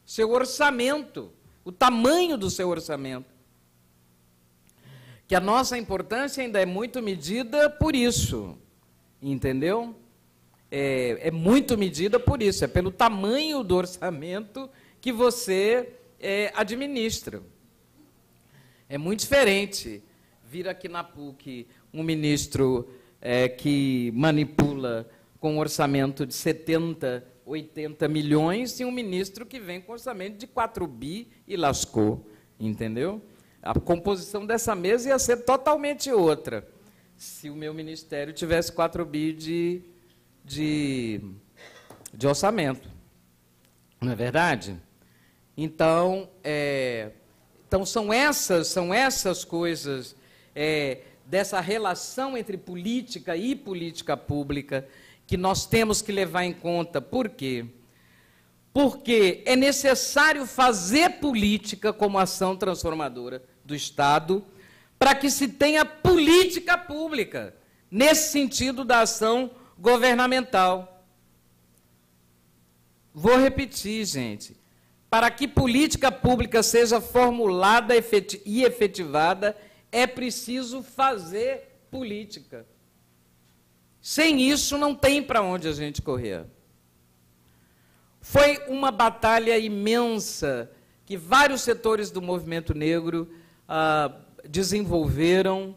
seu orçamento, o tamanho do seu orçamento. Que a nossa importância ainda é muito medida por isso, entendeu? É muito medida por isso, é pelo tamanho do orçamento que você administra. É muito diferente vir aqui na PUC um ministro que manipula com um orçamento de 70, 80 milhões e um ministro que vem com orçamento de 4 bi e lascou, entendeu? A composição dessa mesa ia ser totalmente outra se o meu ministério tivesse 4 bi de orçamento. Não é verdade? Então, são essas coisas, dessa relação entre política e política pública, que nós temos que levar em conta. Por quê? Porque é necessário fazer política como ação transformadora do Estado, para que se tenha política pública, nesse sentido da ação governamental. Vou repetir, gente. Para que política pública seja formulada e efetivada, é preciso fazer política. Sem isso, não tem para onde a gente correr. Foi uma batalha imensa que vários setores do movimento negro desenvolveram,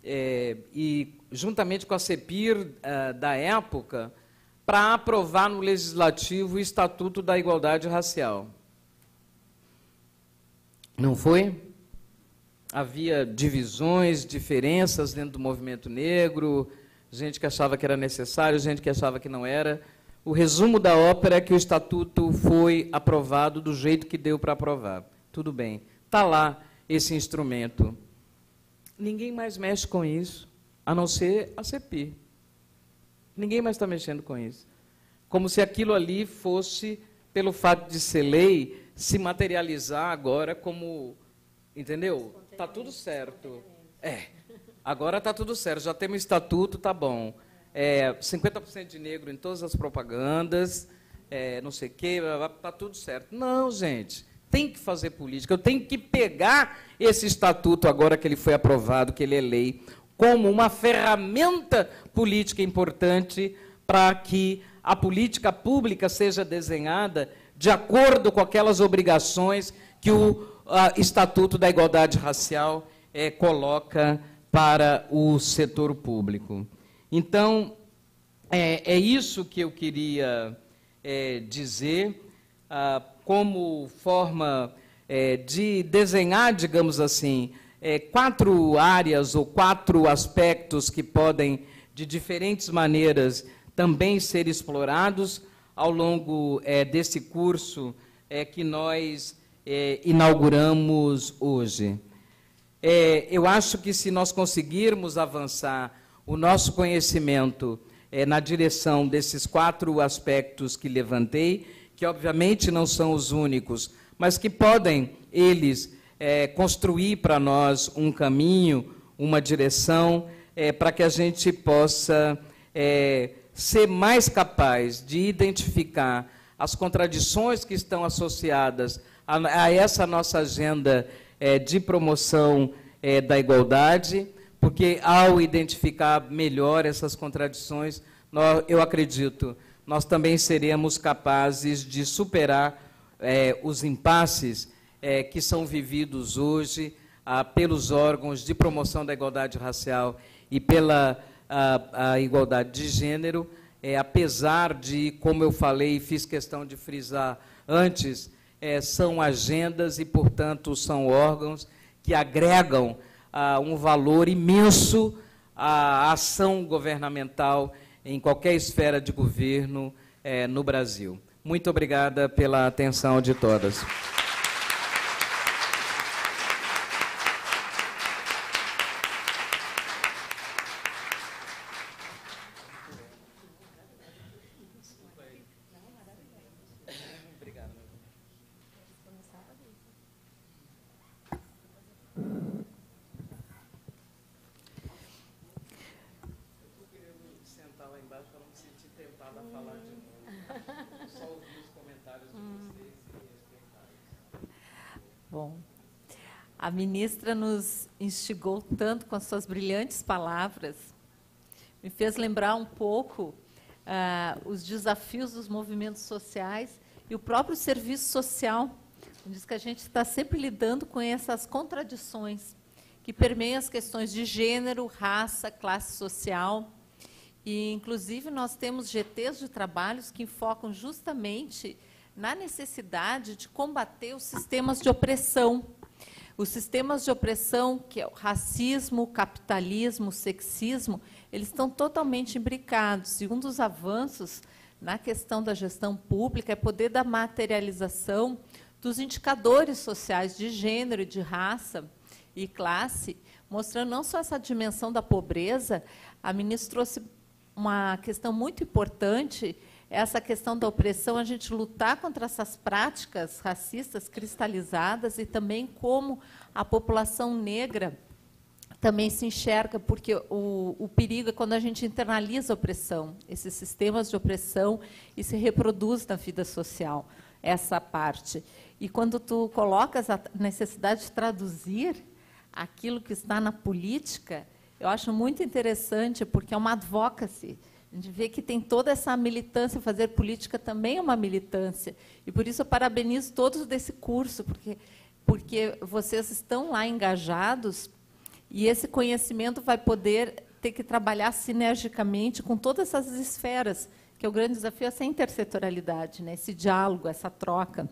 e juntamente com a CEPIR da época, para aprovar no Legislativo o Estatuto da Igualdade Racial. Não foi? Havia divisões, diferenças dentro do movimento negro, gente que achava que era necessário, gente que achava que não era. O resumo da ópera é que o Estatuto foi aprovado do jeito que deu para aprovar. Tudo bem, está lá esse instrumento. Ninguém mais mexe com isso, a não ser a CEPIR. Ninguém mais está mexendo com isso. Como se aquilo ali fosse, pelo fato de ser lei, se materializar agora como... Entendeu? Está tudo certo. Agora está tudo certo, já temos estatuto, está bom. 50% de negro em todas as propagandas, não sei o quê, está tudo certo. Não, gente, tem que fazer política. Eu tenho que pegar esse estatuto, agora que ele foi aprovado, que ele é lei, como uma ferramenta política importante para que a política pública seja desenhada de acordo com aquelas obrigações que o Estatuto da Igualdade Racial coloca para o setor público. Então, é isso que eu queria dizer, como forma de desenhar, digamos assim, 4 áreas ou 4 aspectos que podem, de diferentes maneiras, também ser explorados ao longo desse curso que nós inauguramos hoje. Eu acho que, se nós conseguirmos avançar o nosso conhecimento na direção desses 4 aspectos que levantei, que obviamente não são os únicos, mas que podem, eles, construir para nós um caminho, uma direção, para que a gente possa ser mais capaz de identificar as contradições que estão associadas a essa nossa agenda de promoção da igualdade, porque, ao identificar melhor essas contradições, eu acredito, nós também seremos capazes de superar os impasses que são vividos hoje pelos órgãos de promoção da igualdade racial e pela a igualdade de gênero, apesar de, como eu falei e fiz questão de frisar antes, são agendas e, portanto, são órgãos que agregam um valor imenso à ação governamental em qualquer esfera de governo no Brasil. Muito obrigada pela atenção de todas. Bom, a ministra nos instigou tanto com as suas brilhantes palavras, me fez lembrar um pouco os desafios dos movimentos sociais e o próprio serviço social. Diz que a gente está sempre lidando com essas contradições que permeiam as questões de gênero, raça, classe social. E, inclusive, nós temos GTs de trabalhos que focam justamente na necessidade de combater os sistemas de opressão. Os sistemas de opressão, que é o racismo, o capitalismo, o sexismo, eles estão totalmente imbricados. E um dos avanços na questão da gestão pública é poder da materialização dos indicadores sociais de gênero, de raça e classe, mostrando não só essa dimensão da pobreza. A ministra trouxe uma questão muito importante, essa questão da opressão, a gente lutar contra essas práticas racistas cristalizadas e também como a população negra também se enxerga, porque o perigo é quando a gente internaliza a opressão, esses sistemas de opressão, e se reproduz na vida social, essa parte. E quando tu colocas a necessidade de traduzir aquilo que está na política, eu acho muito interessante, porque é uma advocacy. A gente vê que tem toda essa militância, fazer política também é uma militância. E, por isso, eu parabenizo todos desse curso, porque porque vocês estão lá engajados e esse conhecimento vai poder ter que trabalhar sinergicamente com todas essas esferas, que é o grande desafio, essa intersetorialidade, né? Esse diálogo, essa troca.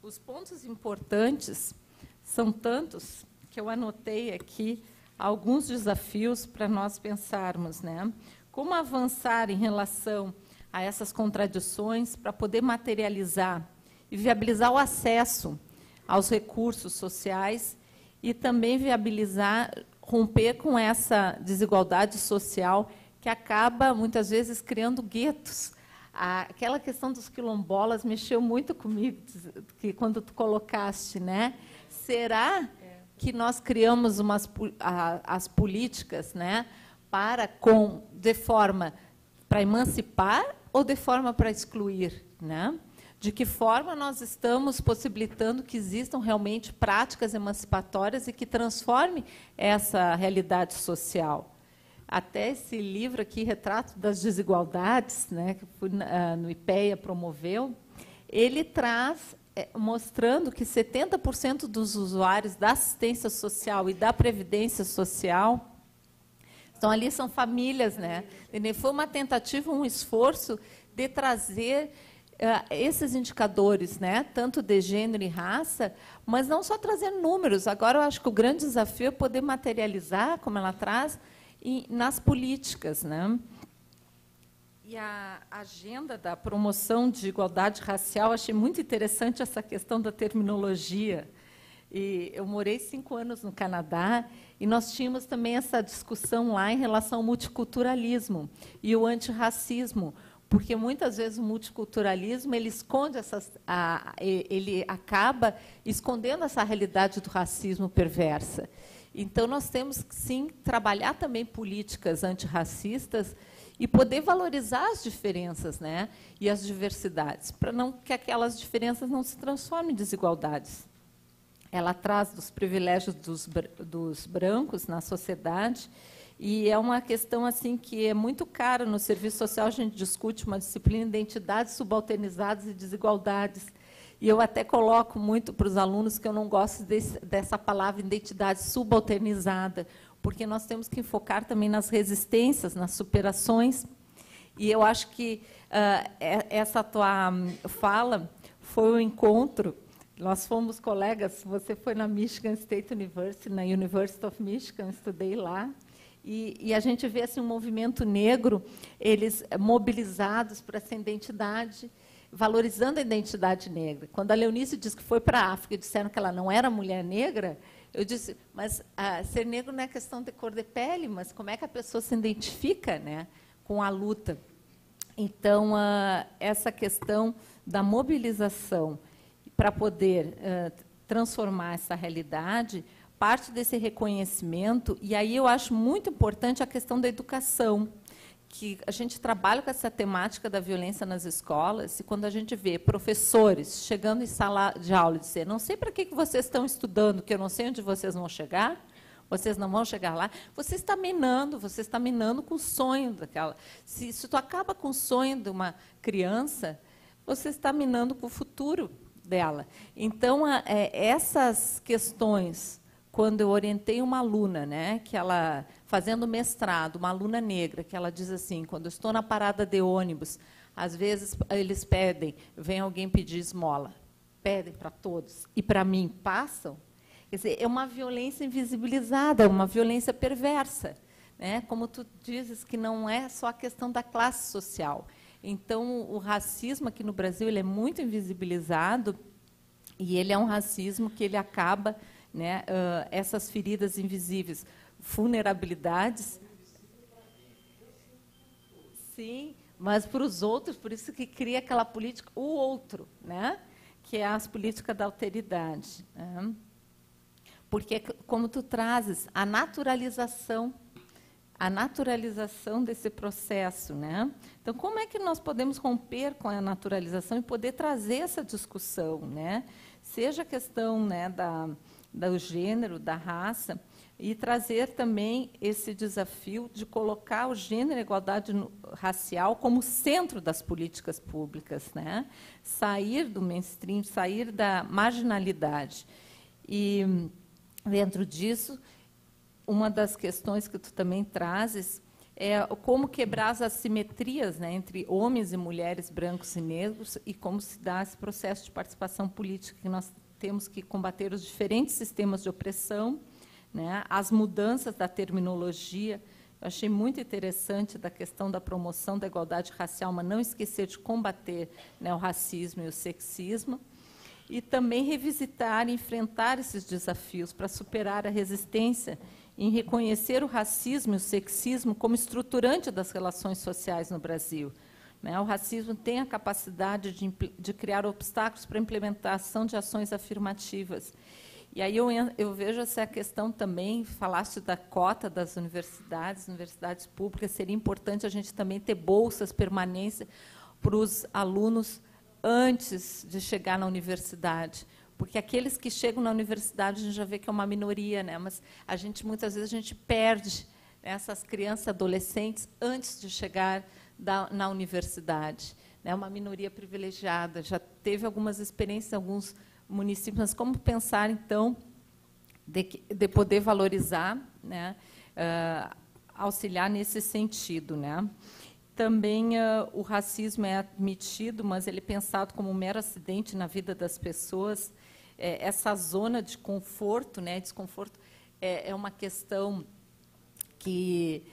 Os pontos importantes são tantos que eu anotei aqui alguns desafios para nós pensarmos, né? Como avançar em relação a essas contradições para poder materializar e viabilizar o acesso aos recursos sociais e também viabilizar, romper com essa desigualdade social que acaba, muitas vezes, criando guetos. Aquela questão dos quilombolas mexeu muito comigo, que quando tu colocaste, né? Será que nós criamos as políticas, né, de forma para emancipar ou de forma para excluir, né? De que forma nós estamos possibilitando que existam realmente práticas emancipatórias e que transformem essa realidade social? Até esse livro aqui, Retrato das Desigualdades, né, que no IPEA promoveu, ele traz, mostrando que 70% dos usuários da assistência social e da previdência social, então ali são famílias, né? E foi uma tentativa, um esforço de trazer esses indicadores, né, tanto de gênero e raça, mas não só trazer números. Agora, eu acho que o grande desafio é poder materializar, como ela traz, nas políticas, né? E a agenda da promoção de igualdade racial, achei muito interessante essa questão da terminologia. E eu morei 5 anos no Canadá e nós tínhamos também essa discussão lá em relação ao multiculturalismo e o antirracismo, porque muitas vezes o multiculturalismo ele esconde ele acaba escondendo essa realidade do racismo perversa. Então, nós temos que, sim, trabalhar também políticas antirracistas e poder valorizar as diferenças, né, e as diversidades, para que aquelas diferenças não se transformem em desigualdades. Ela traz dos privilégios dos brancos na sociedade, e é uma questão assim que é muito cara. No serviço social, a gente discute uma disciplina de identidades subalternizadas e desigualdades. E eu até coloco muito para os alunos que eu não gosto dessa palavra identidade subalternizada, porque nós temos que enfocar também nas resistências, nas superações. E eu acho que essa tua fala foi um encontro. Nós fomos colegas, você foi na Michigan State University, na University of Michigan, estudei lá. E a gente vê assim, um movimento negro, eles mobilizados para essa identidade, valorizando a identidade negra. Quando a Leonice disse que foi para a África e disseram que ela não era mulher negra, eu disse, mas ser negro não é questão de cor de pele, mas como é que a pessoa se identifica, né, com a luta? Então, essa questão da mobilização para poder transformar essa realidade parte desse reconhecimento, e aí eu acho muito importante a questão da educação, que a gente trabalha com essa temática da violência nas escolas, e quando a gente vê professores chegando em sala de aula e dizer, não sei para que vocês estão estudando, que eu não sei onde vocês vão chegar, vocês não vão chegar lá, você está minando com o sonho daquela. Se tu acaba com o sonho de uma criança, você está minando com o futuro dela. Então, essas questões, quando eu orientei uma aluna, né, que ela fazendo mestrado, uma aluna negra, que ela diz assim, quando eu estou na parada de ônibus, às vezes eles pedem, vem alguém pedir esmola, pedem para todos, e para mim passam, quer dizer, é uma violência invisibilizada, uma violência perversa, né? Como tu dizes, que não é só a questão da classe social. Então, o racismo aqui no Brasil ele é muito invisibilizado, e ele é um racismo que ele acaba, né, essas feridas invisíveis, vulnerabilidades. Sim, mas para os outros, por isso que cria aquela política, o outro, né, que é as políticas da alteridade. Né? Porque, como tu trazes, a naturalização desse processo. Né? Então, como é que nós podemos romper com a naturalização e poder trazer essa discussão? Né? Seja a questão, né, do gênero, da raça, e trazer também esse desafio de colocar o gênero e a igualdade racial como centro das políticas públicas, né? Sair do mainstream, sair da marginalidade. E, dentro disso, uma das questões que tu também trazes é como quebrar as assimetrias, né, entre homens e mulheres, brancos e negros, e como se dá esse processo de participação política, que nós temos que combater os diferentes sistemas de opressão, né, as mudanças da terminologia. Eu achei muito interessante da questão da promoção da igualdade racial, mas não esquecer de combater, né, o racismo e o sexismo, e também revisitar e enfrentar esses desafios para superar a resistência em reconhecer o racismo e o sexismo como estruturante das relações sociais no Brasil. Né? O racismo tem a capacidade de criar obstáculos para a implementação de ações afirmativas. E aí eu vejo essa questão também, falaste da cota das universidades públicas, seria importante a gente também ter bolsas permanência para os alunos antes de chegar na universidade, porque aqueles que chegam na universidade, a gente já vê que é uma minoria, né? Mas muitas vezes a gente perde essas crianças, adolescentes, antes de chegar na universidade. É uma minoria privilegiada, já teve algumas experiências em alguns municípios, mas como pensar, então, de poder valorizar, né? Auxiliar nesse sentido, né? Também o racismo é admitido, mas ele é pensado como um mero acidente na vida das pessoas. Essa zona de conforto, né, desconforto, é uma questão que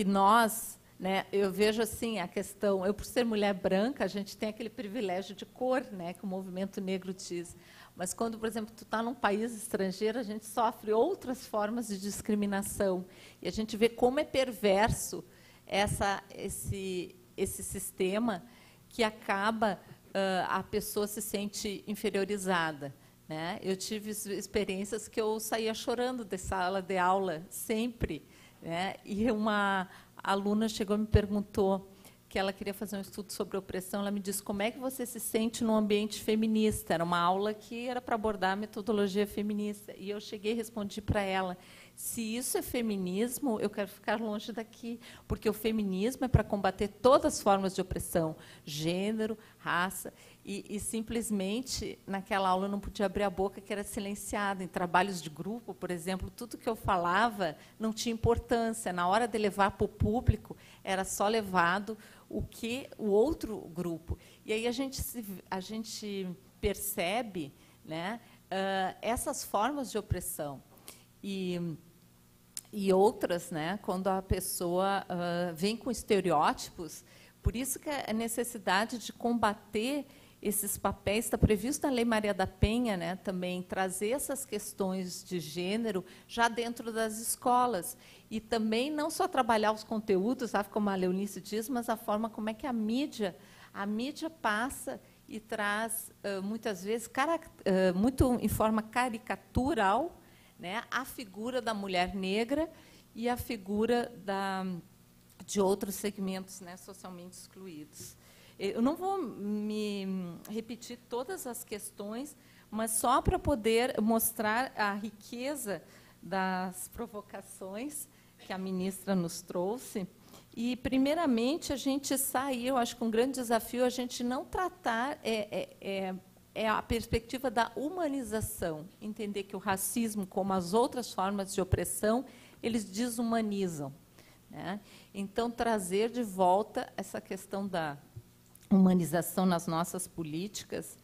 nós, né, eu vejo assim a questão. Eu, por ser mulher branca, a gente tem aquele privilégio de cor, né, que o movimento negro diz. Mas quando, por exemplo, tu está num país estrangeiro, a gente sofre outras formas de discriminação e a gente vê como é perverso esse sistema, que acaba a pessoa se sente inferiorizada, né? Eu tive experiências que eu saía chorando de sala de aula sempre, né? E uma aluna chegou e me perguntou que ela queria fazer um estudo sobre opressão. Ela me disse: como é que você se sente num ambiente feminista? Era uma aula que era para abordar a metodologia feminista. E eu cheguei e respondi para ela: se isso é feminismo, eu quero ficar longe daqui, porque o feminismo é para combater todas as formas de opressão, gênero, raça, e simplesmente, naquela aula, eu não podia abrir a boca, que era silenciada. Em trabalhos de grupo, por exemplo, tudo que eu falava não tinha importância. Na hora de levar para o público, era só levado o outro grupo. E aí a gente percebe, né, essas formas de opressão. E outras, né, quando a pessoa vem com estereótipos. Por isso que a necessidade de combater esses papéis está previsto na Lei Maria da Penha, né, também trazer essas questões de gênero já dentro das escolas. E também não só trabalhar os conteúdos, sabe, como a Leonice diz, mas a forma como é que a mídia passa e traz, muitas vezes, muito em forma caricatural, né, a figura da mulher negra e a figura de outros segmentos, né, socialmente excluídos. Eu não vou me repetir todas as questões, mas só para poder mostrar a riqueza das provocações que a ministra nos trouxe. E, primeiramente, a gente sair, eu acho que um grande desafio é a gente não tratar a perspectiva da humanização, entender que o racismo, como as outras formas de opressão, eles desumanizam, né? Então, trazer de volta essa questão da humanização nas nossas políticas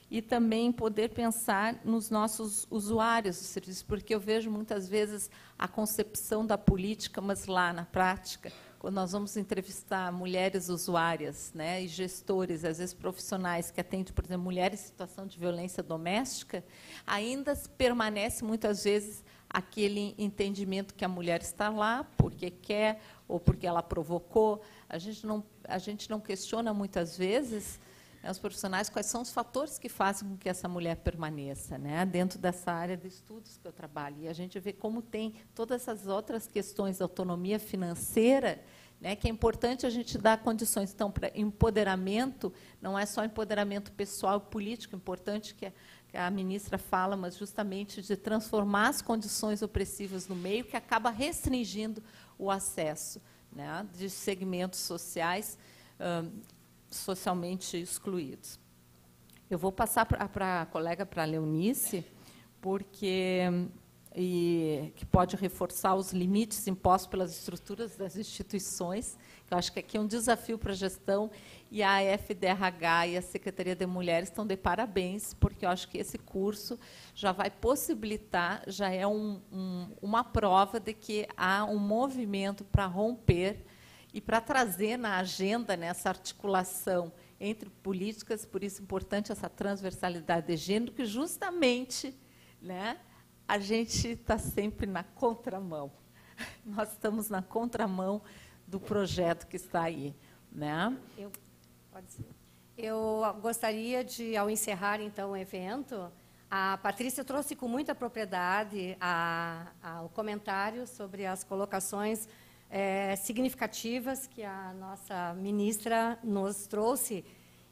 e também poder pensar nos nossos usuários do serviço, porque eu vejo muitas vezes a concepção da política, mas lá na prática, quando nós vamos entrevistar mulheres usuárias, né, e gestores, às vezes profissionais que atendem, por exemplo, mulheres em situação de violência doméstica, ainda permanece muitas vezes aquele entendimento que a mulher está lá porque quer ou porque ela provocou. A gente não questiona muitas vezes, né, os profissionais, quais são os fatores que fazem com que essa mulher permaneça, né, dentro dessa área de estudos que eu trabalho. E a gente vê como tem todas essas outras questões de autonomia financeira, né, que é importante a gente dar condições. Então, para empoderamento, não é só empoderamento pessoal e político, importante que a ministra fala, mas justamente de transformar as condições opressivas no meio, que acaba restringindo o acesso, né, de segmentos sociais socialmente excluídos. Eu vou passar para a colega, para a Leonice, que pode reforçar os limites impostos pelas estruturas das instituições, que eu acho que aqui é um desafio para a gestão, e a FDRH e a Secretaria de Mulheres estão de parabéns, porque eu acho que esse curso já vai possibilitar, já é uma prova de que há um movimento para romper e para trazer na agenda, nessa articulação entre políticas, por isso é importante essa transversalidade de gênero, que justamente, né, a gente está sempre na contramão. Nós estamos na contramão do projeto que está aí, né? Eu gostaria de, ao encerrar, então, o evento, a Patrícia trouxe com muita propriedade o comentário sobre as colocações significativas que a nossa ministra nos trouxe,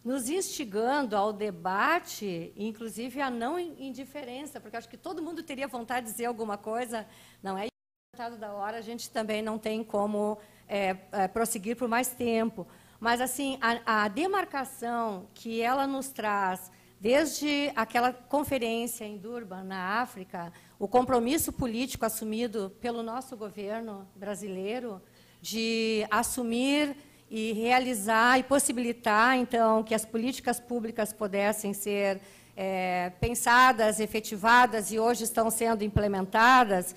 nos instigando ao debate, inclusive a não indiferença, porque acho que todo mundo teria vontade de dizer alguma coisa, não é da hora, a gente também não tem como prosseguir por mais tempo. Mas, assim, a demarcação que ela nos traz, desde aquela conferência em Durban, na África, o compromisso político assumido pelo nosso governo brasileiro de assumir e realizar e possibilitar, então, que as políticas públicas pudessem ser pensadas, efetivadas e hoje estão sendo implementadas.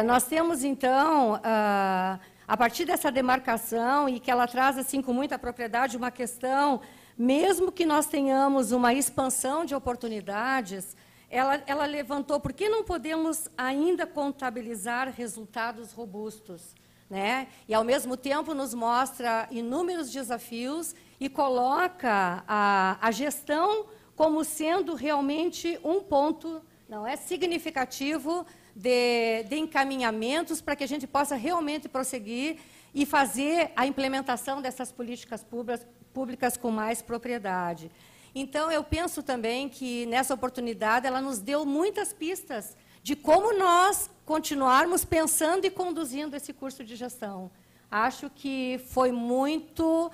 Nós temos, então, a partir dessa demarcação, e que ela traz assim com muita propriedade uma questão, mesmo que nós tenhamos uma expansão de oportunidades, ela levantou, por que não podemos ainda contabilizar resultados robustos, né? E, ao mesmo tempo, nos mostra inúmeros desafios e coloca a gestão como sendo realmente um ponto, não é, significativo de encaminhamentos para que a gente possa realmente prosseguir e fazer a implementação dessas políticas públicas com mais propriedade. Então, eu penso também que, nessa oportunidade, ela nos deu muitas pistas de como nós continuarmos pensando e conduzindo esse curso de gestão. Acho que foi muito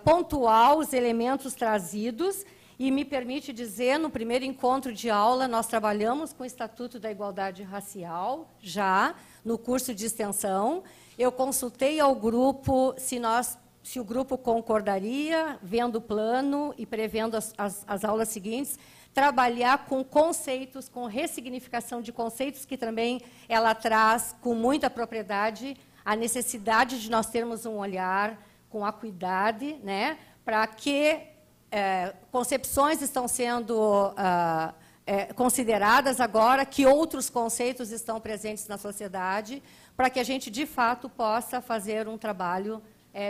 pontual os elementos trazidos, e me permite dizer, no primeiro encontro de aula, nós trabalhamos com o Estatuto da Igualdade Racial, já no curso de extensão. Eu consultei ao grupo se o grupo concordaria, vendo o plano e prevendo as aulas seguintes, trabalhar com conceitos, com ressignificação de conceitos, que também ela traz com muita propriedade a necessidade de nós termos um olhar com acuidade, né, para que concepções estão sendo consideradas agora, que outros conceitos estão presentes na sociedade, para que a gente, de fato, possa fazer um trabalho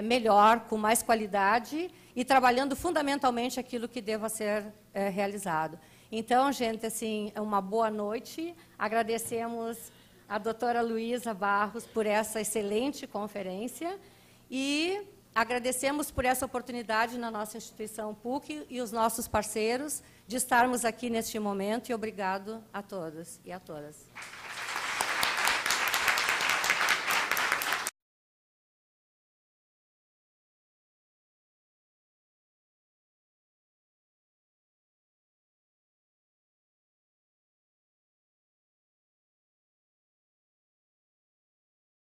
melhor, com mais qualidade e trabalhando fundamentalmente aquilo que deva ser realizado. Então, gente, assim, é uma boa noite. Agradecemos a doutora Luísa Barros por essa excelente conferência e agradecemos por essa oportunidade na nossa instituição PUC e os nossos parceiros de estarmos aqui neste momento, e obrigado a todos e a todas.